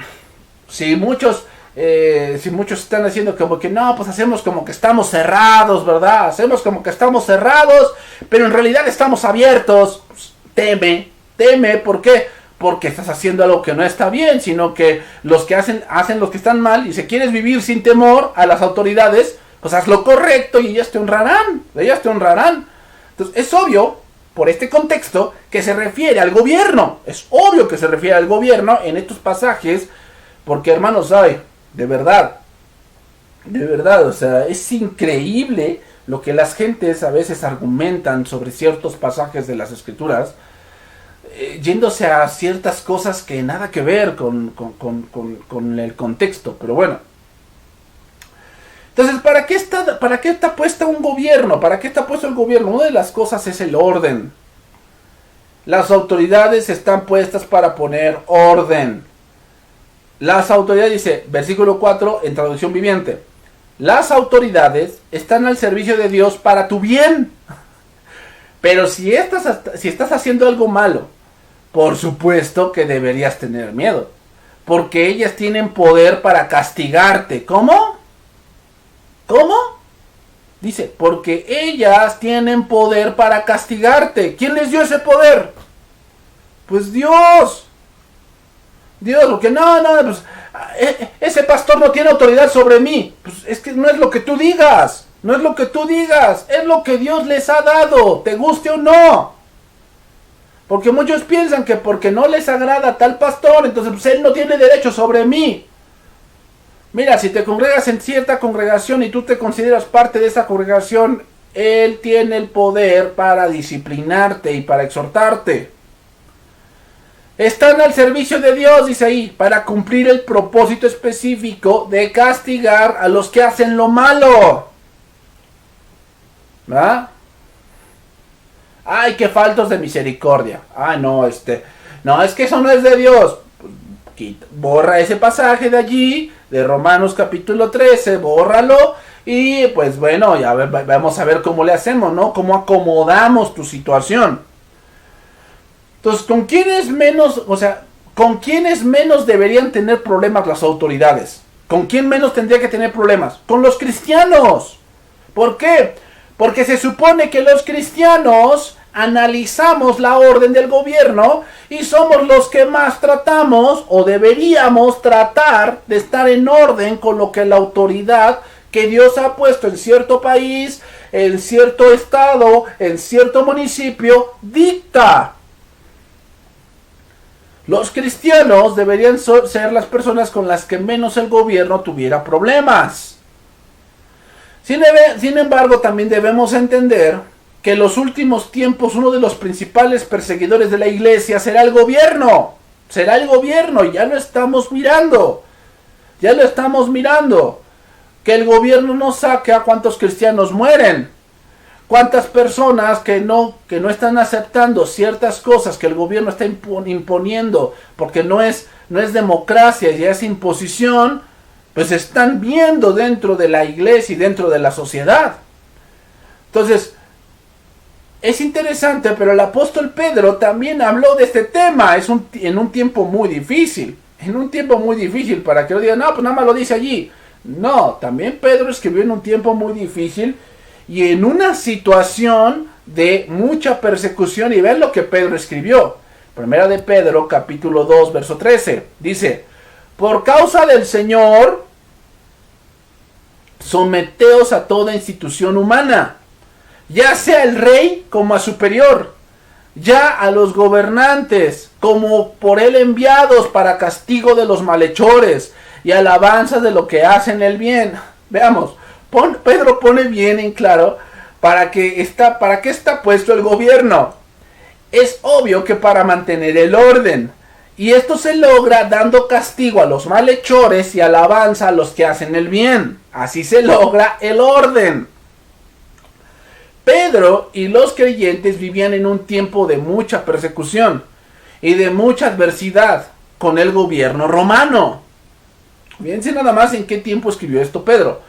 si muchos están haciendo como que no, pues hacemos como que estamos cerrados, ¿verdad? Hacemos como que estamos cerrados, pero en realidad estamos abiertos. Pues, teme, ¿por qué? Porque estás haciendo algo que no está bien, sino que los que hacen los que están mal, y si quieres vivir sin temor a las autoridades, pues haz lo correcto y ellas te honrarán. Entonces es obvio, por este contexto, que se refiere al gobierno. Es obvio que se refiere al gobierno en estos pasajes, porque hermanos, ¿sabe? De verdad, o sea, es increíble lo que las gentes a veces argumentan sobre ciertos pasajes de las escrituras, yéndose a ciertas cosas que nada que ver con el contexto, pero bueno. Entonces, ¿para qué está puesta un gobierno? ¿Para qué está puesto el gobierno? Una de las cosas es el orden. Las autoridades están puestas para poner orden. Las autoridades, dice, versículo 4, en traducción viviente, las autoridades están al servicio de Dios para tu bien. Pero si estás haciendo algo malo, por supuesto que deberías tener miedo, porque ellas tienen poder para castigarte. ¿Cómo? Dice, porque ellas tienen poder para castigarte. ¿Quién les dio ese poder? Pues Dios, porque pues ese pastor no tiene autoridad sobre mí. Pues es que no es lo que tú digas, es lo que Dios les ha dado, te guste o no. Porque muchos piensan que porque no les agrada a tal pastor, entonces pues él no tiene derecho sobre mí. Mira, si te congregas en cierta congregación y tú te consideras parte de esa congregación Él tiene el poder para disciplinarte y para exhortarte. Están al servicio de Dios, dice ahí, para cumplir el propósito específico de castigar a los que hacen lo malo. ¿Verdad? Ay, qué faltos de misericordia. Ah, no, no, es que eso no es de Dios. Borra ese pasaje de allí, de Romanos capítulo 13, bórralo. Y pues bueno, ya vamos a ver cómo le hacemos, ¿no? Cómo acomodamos tu situación. Entonces, ¿con quiénes menos deberían tener problemas las autoridades? ¿Con quién menos tendría que tener problemas? Con los cristianos. ¿Por qué? Porque se supone que los cristianos analizamos la orden del gobierno y somos los que más tratamos o deberíamos tratar de estar en orden con lo que la autoridad que Dios ha puesto en cierto país, en cierto estado, en cierto municipio, dicta. Los cristianos deberían ser las personas con las que menos el gobierno tuviera problemas. Sin embargo, también debemos entender que en los últimos tiempos uno de los principales perseguidores de la iglesia será el gobierno. Será el gobierno, y ya lo estamos mirando. Ya lo estamos mirando. Que el gobierno no saque a cuántos cristianos mueren. Cuántas personas que no están aceptando ciertas cosas que el gobierno está imponiendo, porque no es democracia, ya es imposición, pues están viendo dentro de la iglesia y dentro de la sociedad. Entonces, es interesante, pero el apóstol Pedro también habló de este tema, en un tiempo muy difícil, para que no digan, no, pues nada más lo dice allí. No, también Pedro escribió en un tiempo muy difícil y en una situación de mucha persecución, y ven lo que Pedro escribió. Primera de Pedro, capítulo 2, verso 13, dice, por causa del Señor, someteos a toda institución humana, ya sea el rey como a superior, ya a los gobernantes como por él enviados para castigo de los malhechores y alabanza de lo que hacen el bien. Veamos, Pedro pone bien en claro para qué está puesto el gobierno. Es obvio que para mantener el orden. Y esto se logra dando castigo a los malhechores y alabanza a los que hacen el bien. Así se logra el orden. Pedro y los creyentes vivían en un tiempo de mucha persecución y de mucha adversidad con el gobierno romano. Fíjense nada más en qué tiempo escribió esto Pedro.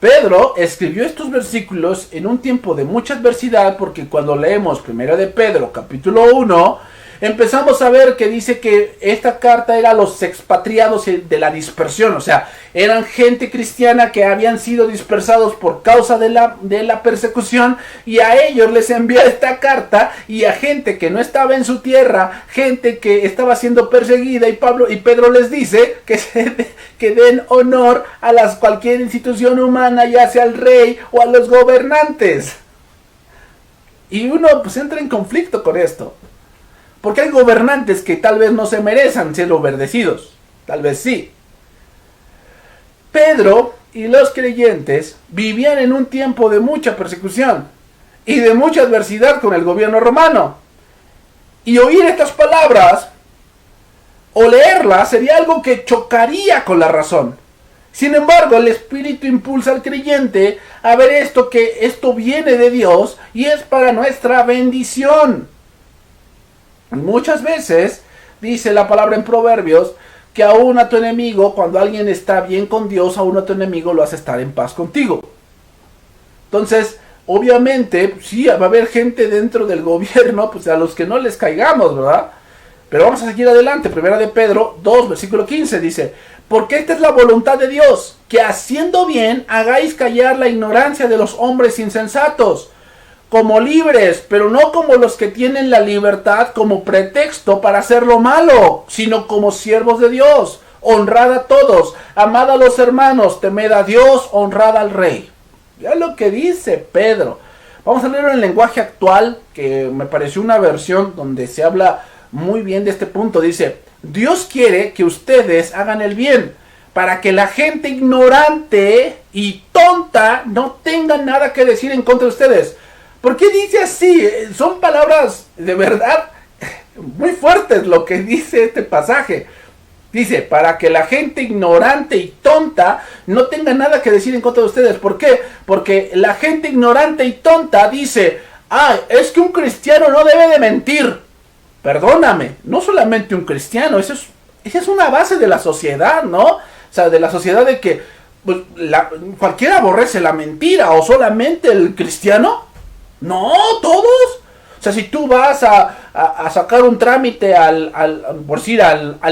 Pedro escribió estos versículos en un tiempo de mucha adversidad, porque cuando leemos 1 de Pedro capítulo 1, empezamos a ver que dice que esta carta era a los expatriados de la dispersión, o sea, eran gente cristiana que habían sido dispersados por causa de la persecución, y a ellos les envía esta carta, y a gente que no estaba en su tierra, gente que estaba siendo perseguida, y Pedro les dice que den honor a cualquier institución humana, ya sea al rey o a los gobernantes. Y uno pues entra en conflicto con esto. Porque hay gobernantes que tal vez no se merezcan ser obedecidos. Tal vez sí. Pedro y los creyentes vivían en un tiempo de mucha persecución y de mucha adversidad con el gobierno romano. Y oír estas palabras o leerlas sería algo que chocaría con la razón. Sin embargo, el Espíritu impulsa al creyente a ver que esto viene de Dios y es para nuestra bendición. Muchas veces dice la palabra en Proverbios que aún a tu enemigo, cuando alguien está bien con Dios, aún a tu enemigo lo hace estar en paz contigo. Entonces, obviamente, sí, va a haber gente dentro del gobierno, pues a los que no les caigamos, ¿verdad? Pero vamos a seguir adelante. Primera de Pedro 2, versículo 15 dice, porque esta es la voluntad de Dios, que haciendo bien hagáis callar la ignorancia de los hombres insensatos, como libres, pero no como los que tienen la libertad como pretexto para hacer lo malo, sino como siervos de Dios. Honrad a todos, amad a los hermanos, temed a Dios, honrad al rey. Ya lo que dice Pedro. Vamos a leerlo en el lenguaje actual, que me pareció una versión donde se habla muy bien de este punto. Dice, Dios quiere que ustedes hagan el bien, para que la gente ignorante y tonta no tenga nada que decir en contra de ustedes. ¿Por qué dice así? Son palabras de verdad muy fuertes lo que dice este pasaje. Dice, para que la gente ignorante y tonta no tenga nada que decir en contra de ustedes. ¿Por qué? Porque la gente ignorante y tonta dice, es que un cristiano no debe de mentir. Perdóname, no solamente un cristiano, esa es una base de la sociedad, ¿no? O sea, de la sociedad de que pues, cualquiera aborrece la mentira, o solamente el cristiano. No, todos. O sea, si tú vas a sacar un trámite al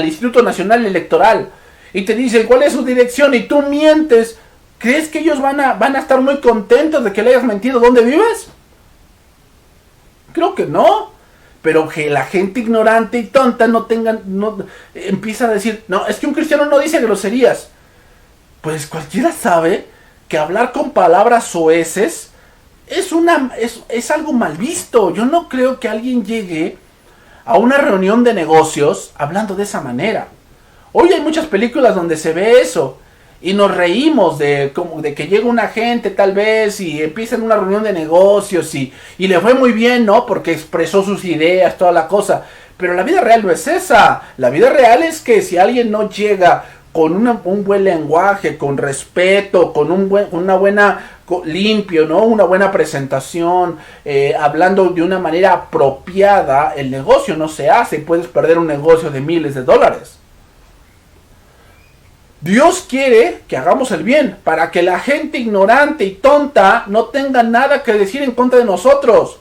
Instituto Nacional Electoral y te dicen cuál es su dirección y tú mientes, ¿crees que ellos van a estar muy contentos de que le hayas mentido dónde vives? Creo que no. Pero que la gente ignorante y tonta empieza a decir, no, es que un cristiano no dice groserías. Pues cualquiera sabe que hablar con palabras soeces es algo mal visto. Yo no creo que alguien llegue a una reunión de negocios hablando de esa manera. Hoy hay muchas películas donde se ve eso y nos reímos de que llega una gente tal vez y empieza en una reunión de negocios y le fue muy bien, ¿no? Porque expresó sus ideas, toda la cosa. Pero la vida real no es esa. La vida real es que si alguien no llega con un buen lenguaje, con respeto, con una buena limpio, ¿no? Una buena presentación, hablando de una manera apropiada, el negocio no se hace. Puedes perder un negocio de miles de dólares. Dios quiere que hagamos el bien para que la gente ignorante y tonta no tenga nada que decir en contra de nosotros.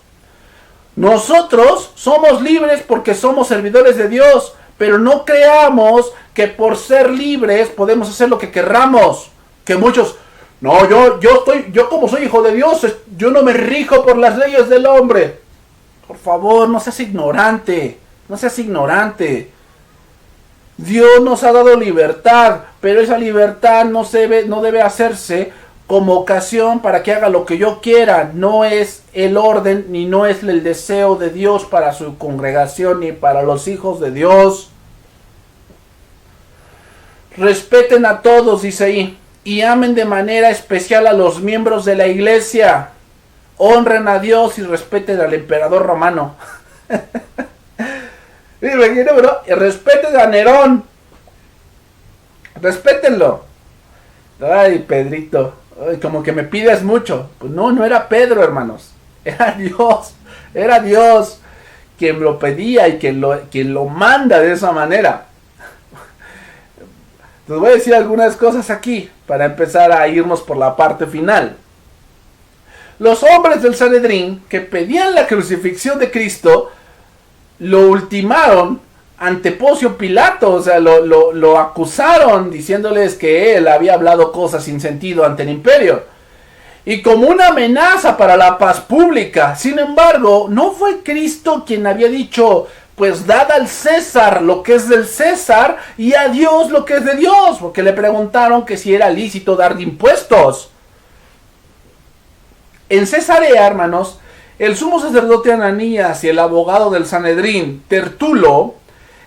Nosotros somos libres porque somos servidores de Dios, pero no creamos que por ser libres podemos hacer lo que querramos. Que muchos, no, yo como soy hijo de Dios, yo no me rijo por las leyes del hombre. Por favor, no seas ignorante, no seas ignorante. Dios nos ha dado libertad, pero esa libertad no debe hacerse como ocasión para que haga lo que yo quiera. No es el orden ni no es el deseo de Dios para su congregación ni para los hijos de Dios. Respeten a todos, dice ahí, y amen de manera especial a los miembros de la iglesia. Honren a Dios y respeten al emperador romano. Imagino, bro, respeten a Nerón. Respétenlo. Ay, Pedrito, como que me pides mucho. Pues no era Pedro, hermanos. Era Dios quien lo pedía y quien lo manda de esa manera. Les voy a decir algunas cosas aquí para empezar a irnos por la parte final. Los hombres del Sanedrín que pedían la crucifixión de Cristo lo ultimaron ante Poncio Pilato, o sea, lo acusaron diciéndoles que él había hablado cosas sin sentido ante el imperio y como una amenaza para la paz pública. Sin embargo, no fue Cristo quien había dicho, pues dad al César lo que es del César y a Dios lo que es de Dios, porque le preguntaron que si era lícito dar impuestos. En Cesarea, hermanos, el sumo sacerdote Ananías y el abogado del Sanedrín, Tertulo,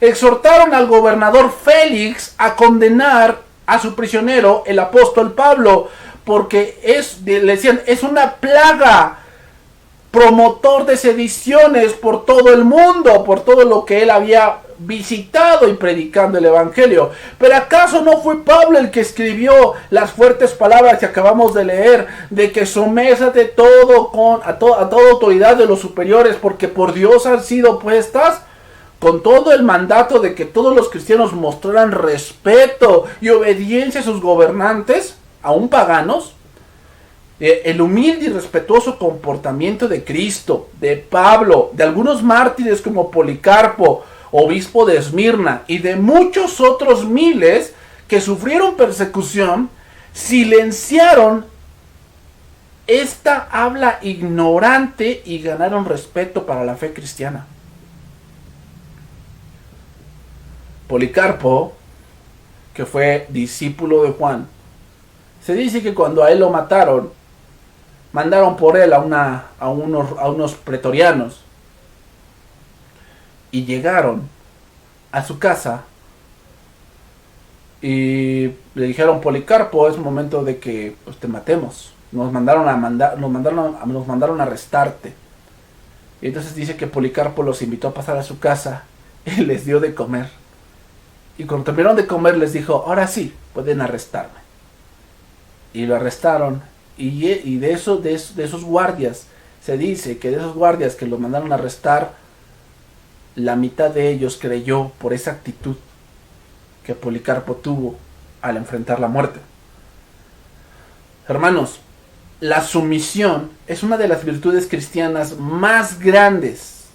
exhortaron al gobernador Félix a condenar a su prisionero, el apóstol Pablo, porque le decían, es una plaga, promotor de sediciones por todo el mundo, por todo lo que él había visitado y predicando el evangelio. Pero ¿acaso no fue Pablo el que escribió las fuertes palabras que acabamos de leer, de que somézate a toda autoridad de los superiores, porque por Dios han sido puestas? Con todo el mandato de que todos los cristianos mostraran respeto y obediencia a sus gobernantes, aún paganos. El humilde y respetuoso comportamiento de Cristo, de Pablo, de algunos mártires como Policarpo, obispo de Esmirna, y de muchos otros miles que sufrieron persecución, silenciaron esta habla ignorante y ganaron respeto para la fe cristiana. Policarpo, que fue discípulo de Juan, se dice que cuando a él lo mataron, mandaron por él a unos pretorianos y llegaron a su casa y le dijeron: Policarpo, es momento de que pues, te matemos. Nos mandaron a arrestarte. Y entonces dice que Policarpo los invitó a pasar a su casa y les dio de comer. Y cuando terminaron de comer les dijo: ahora sí, pueden arrestarme. Y lo arrestaron. Y de esos guardias, se dice que de esos guardias que lo mandaron a arrestar, la mitad de ellos creyó por esa actitud que Policarpo tuvo al enfrentar la muerte. Hermanos, la sumisión es una de las virtudes cristianas más grandes.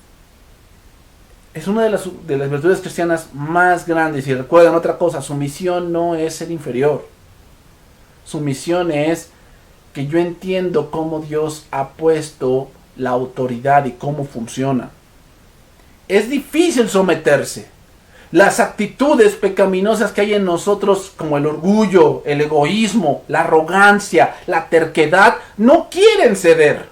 Es una de las virtudes cristianas más grandes. Y recuerden otra cosa: sumisión no es ser inferior. Sumisión es que yo entiendo cómo Dios ha puesto la autoridad y cómo funciona. Es difícil someterse. Las actitudes pecaminosas que hay en nosotros, como el orgullo, el egoísmo, la arrogancia, la terquedad, no quieren ceder.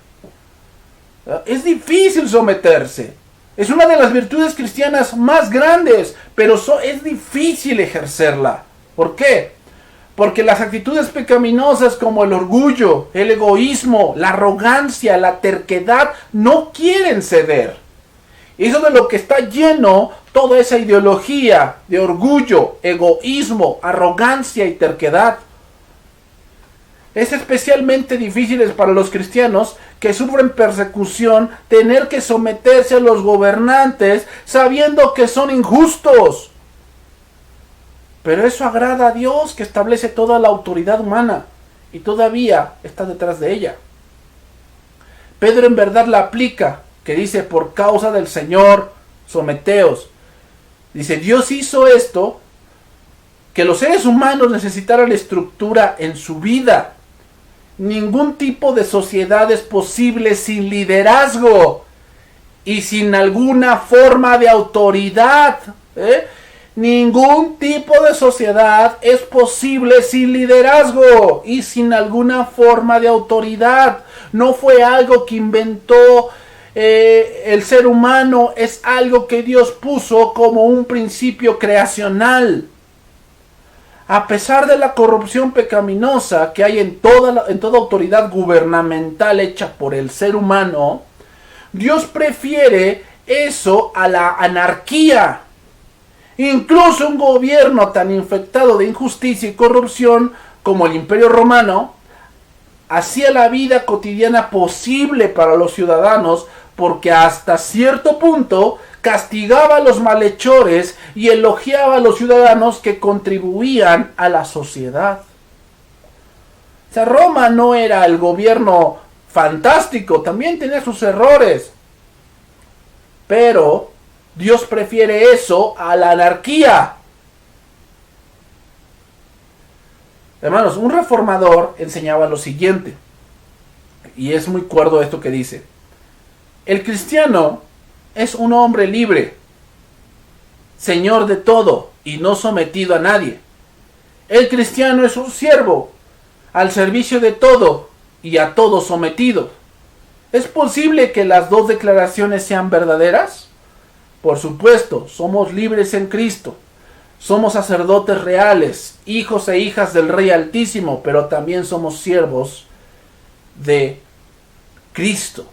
Es difícil someterse. Es una de las virtudes cristianas más grandes, pero es difícil ejercerla. ¿Por qué? Porque las actitudes pecaminosas como el orgullo, el egoísmo, la arrogancia, la terquedad, no quieren ceder. Eso de lo que está lleno toda esa ideología de orgullo, egoísmo, arrogancia y terquedad. Es especialmente difícil para los cristianos que sufren persecución tener que someterse a los gobernantes sabiendo que son injustos. Pero eso agrada a Dios, que establece toda la autoridad humana y todavía está detrás de ella. Pedro en verdad la aplica, que dice: por causa del Señor, someteos. Dice: Dios hizo esto, que los seres humanos necesitaran estructura en su vida. Ningún tipo de sociedad es posible sin liderazgo y sin alguna forma de autoridad. Ningún tipo de sociedad es posible sin liderazgo y sin alguna forma de autoridad. No fue algo que inventó el ser humano, es algo que Dios puso como un principio creacional. A pesar de la corrupción pecaminosa que hay en toda autoridad gubernamental hecha por el ser humano, Dios prefiere eso a la anarquía. Incluso un gobierno tan infectado de injusticia y corrupción como el Imperio Romano hacía la vida cotidiana posible para los ciudadanos, porque hasta cierto punto castigaba a los malhechores y elogiaba a los ciudadanos que contribuían a la sociedad. O sea, Roma no era el gobierno fantástico, también tenía sus errores, pero Dios prefiere eso a la anarquía. Hermanos, un reformador enseñaba lo siguiente, y es muy cuerdo esto que dice: el cristiano es un hombre libre, señor de todo y no sometido a nadie. El cristiano es un siervo, al servicio de todo y a todo sometido. ¿Es posible que las dos declaraciones sean verdaderas? Por supuesto, somos libres en Cristo. Somos sacerdotes reales, hijos e hijas del Rey Altísimo, pero también somos siervos de Cristo.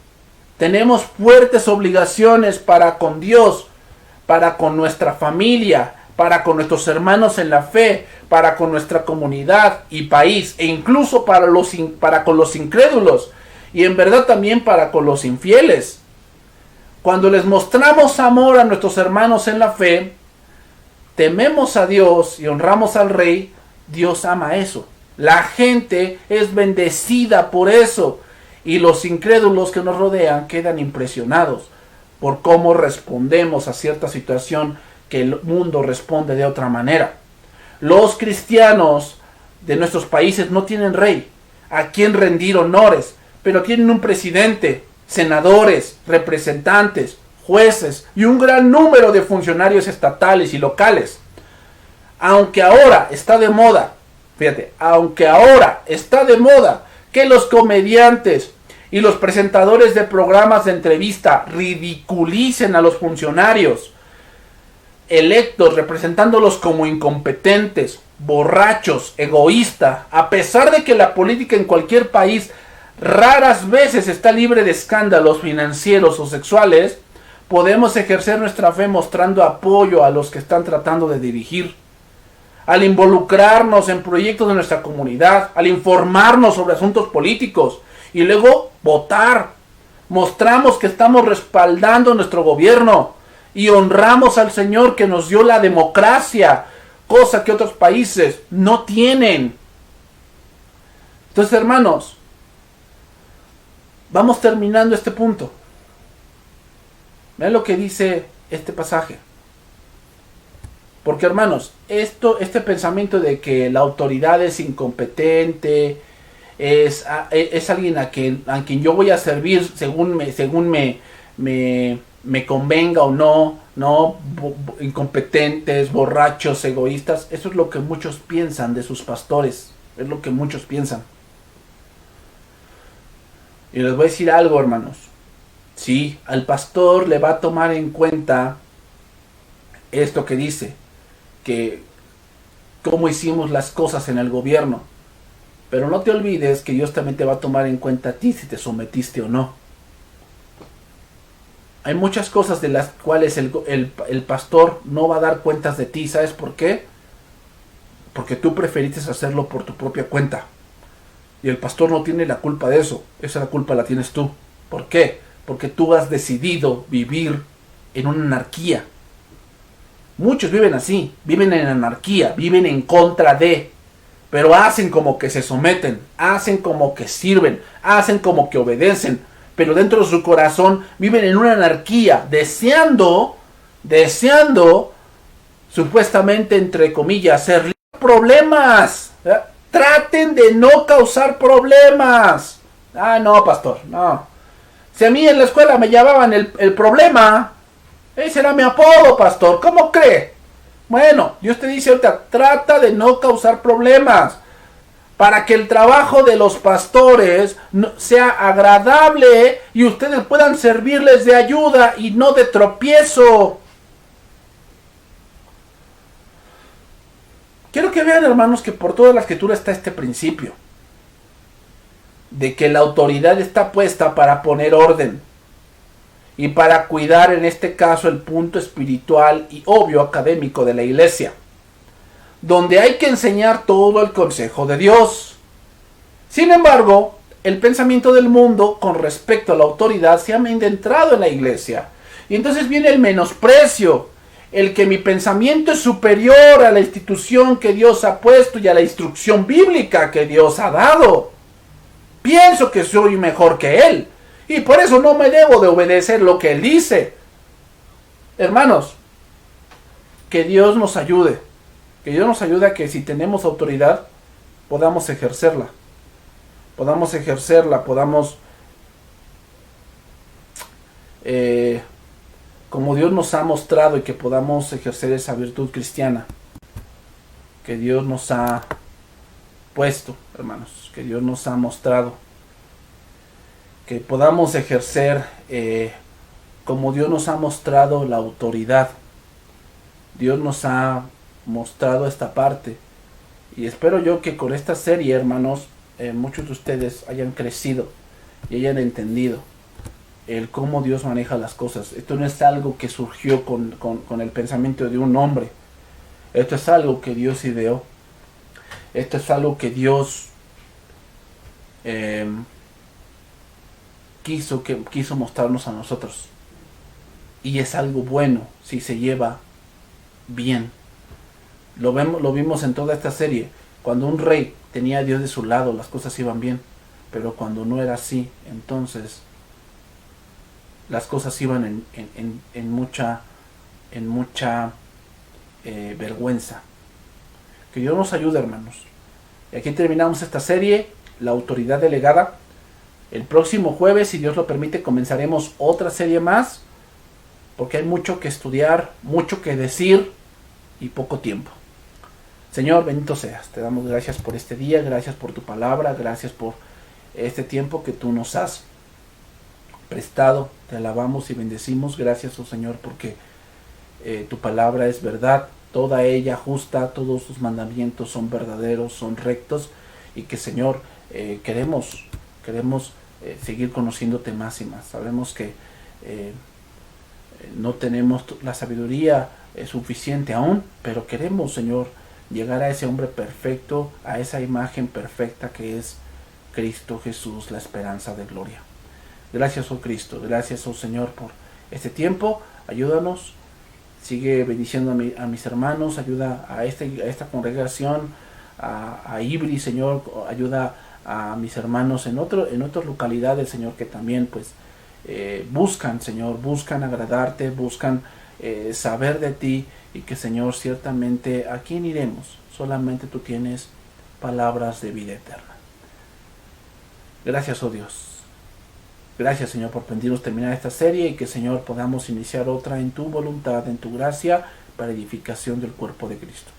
Tenemos fuertes obligaciones para con Dios, para con nuestra familia, para con nuestros hermanos en la fe, para con nuestra comunidad y país, e incluso para con los incrédulos, y en verdad también para con los infieles. Cuando les mostramos amor a nuestros hermanos en la fe, tememos a Dios y honramos al Rey, Dios ama eso. La gente es bendecida por eso. Y los incrédulos que nos rodean quedan impresionados por cómo respondemos a cierta situación que el mundo responde de otra manera. Los cristianos de nuestros países no tienen rey a quien rendir honores, pero tienen un presidente, senadores, representantes, jueces y un gran número de funcionarios estatales y locales. Aunque ahora está de moda, que los comediantes y los presentadores de programas de entrevista ridiculicen a los funcionarios electos, representándolos como incompetentes, borrachos, egoístas, a pesar de que la política en cualquier país raras veces está libre de escándalos financieros o sexuales, podemos ejercer nuestra fe mostrando apoyo a los que están tratando de dirigir, al involucrarnos en proyectos de nuestra comunidad, al informarnos sobre asuntos políticos y luego votar. Mostramos que estamos respaldando nuestro gobierno y honramos al Señor que nos dio la democracia, cosa que otros países no tienen. Entonces, hermanos, vamos terminando este punto. Vean lo que dice este pasaje. Porque, hermanos, este pensamiento de que la autoridad es incompetente, es alguien a quien yo voy a servir según me convenga o no, incompetentes, borrachos, egoístas, eso es lo que muchos piensan de sus pastores, es lo que muchos piensan. Y les voy a decir algo, hermanos. Sí, al pastor le va a tomar en cuenta esto que dice, que cómo hicimos las cosas en el gobierno. Pero no te olvides que Dios también te va a tomar en cuenta a ti si te sometiste o no. Hay muchas cosas de las cuales el pastor no va a dar cuentas de ti. ¿Sabes por qué? Porque tú preferiste hacerlo por tu propia cuenta. Y el pastor no tiene la culpa de eso. Esa la culpa la tienes tú. ¿Por qué? Porque tú has decidido vivir en una anarquía. Muchos viven así. Viven en anarquía. Viven en contra de. Pero hacen como que se someten. Hacen como que sirven. Hacen como que obedecen. Pero dentro de su corazón viven en una anarquía. Deseando, supuestamente, entre comillas, ser problemas. Traten de no causar problemas. Ah, no, pastor, no. Si a mí en la escuela me llamaban el problema, ese era mi apodo, pastor. ¿Cómo cree? Bueno, Dios te dice ahorita, trata de no causar problemas. Para que el trabajo de los pastores sea agradable y ustedes puedan servirles de ayuda y no de tropiezo. Quiero que vean, hermanos, que por toda la escritura está este principio de que la autoridad está puesta para poner orden y para cuidar, en este caso, el punto espiritual y obvio académico de la iglesia, donde hay que enseñar todo el consejo de Dios. Sin embargo, el pensamiento del mundo con respecto a la autoridad se ha entrado en la iglesia, y entonces viene el menosprecio, el que mi pensamiento es superior a la institución que Dios ha puesto y a la instrucción bíblica que Dios ha dado. Pienso que soy mejor que Él, y por eso no me debo de obedecer lo que Él dice. Hermanos, que Dios nos ayude. Que Dios nos ayude a que si tenemos autoridad, podamos ejercerla. Como Dios nos ha mostrado, y que podamos ejercer esa virtud cristiana que Dios nos ha puesto, hermanos, que Dios nos ha mostrado, que podamos ejercer como Dios nos ha mostrado la autoridad. Dios nos ha mostrado esta parte, y espero yo que con esta serie, hermanos, muchos de ustedes hayan crecido y hayan entendido el cómo Dios maneja las cosas. Esto no es algo que surgió con el pensamiento de un hombre. Esto es algo que Dios ideó. Esto es algo que Dios quiso mostrarnos a nosotros. Y es algo bueno si se lleva bien. Lo vimos en toda esta serie. Cuando un rey tenía a Dios de su lado, las cosas iban bien. Pero cuando no era así, entonces las cosas iban en mucha vergüenza. Que Dios nos ayude, hermanos. Y aquí terminamos esta serie, la autoridad delegada. El próximo jueves, si Dios lo permite, comenzaremos otra serie más, porque hay mucho que estudiar, mucho que decir y poco tiempo. Señor, bendito seas. Te damos gracias por este día, gracias por tu palabra, gracias por este tiempo que tú nos has prestado. Te alabamos y bendecimos. Gracias, oh Señor, porque tu palabra es verdad toda ella justa, todos sus mandamientos son verdaderos, son rectos, y que, Señor, queremos seguir conociéndote más y más. Sabemos que no tenemos la sabiduría suficiente aún, pero queremos, Señor, llegar a ese hombre perfecto, a esa imagen perfecta que es Cristo Jesús, la esperanza de gloria. Gracias, oh Cristo, gracias, oh Señor, por este tiempo. Ayúdanos, sigue bendiciendo a mis hermanos, ayuda a esta congregación, a Ibri, Señor, ayuda a mis hermanos en otras localidades, Señor, que también pues buscan, Señor, buscan agradarte, buscan saber de ti, y que, Señor, ciertamente ¿a quién iremos? Solamente tú tienes palabras de vida eterna. Gracias, oh Dios. Gracias, Señor, por permitirnos terminar esta serie, y que, Señor, podamos iniciar otra en tu voluntad, en tu gracia, para edificación del cuerpo de Cristo.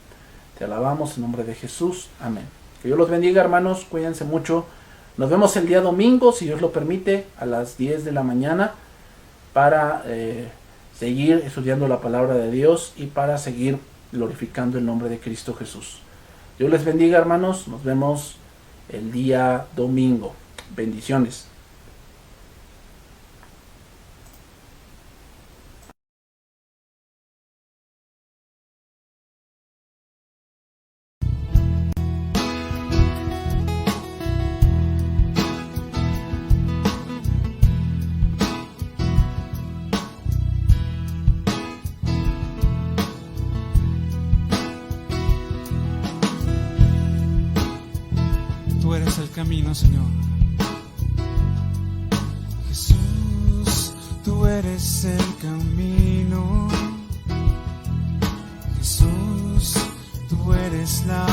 Te alabamos en nombre de Jesús. Amén. Que Dios los bendiga, hermanos. Cuídense mucho. Nos vemos el día domingo, si Dios lo permite, a las 10 de la mañana, para seguir estudiando la palabra de Dios y para seguir glorificando el nombre de Cristo Jesús. Dios les bendiga, hermanos. Nos vemos el día domingo. Bendiciones. Tú eres el camino, Señor. Jesús, tú eres el camino. Jesús, tú eres la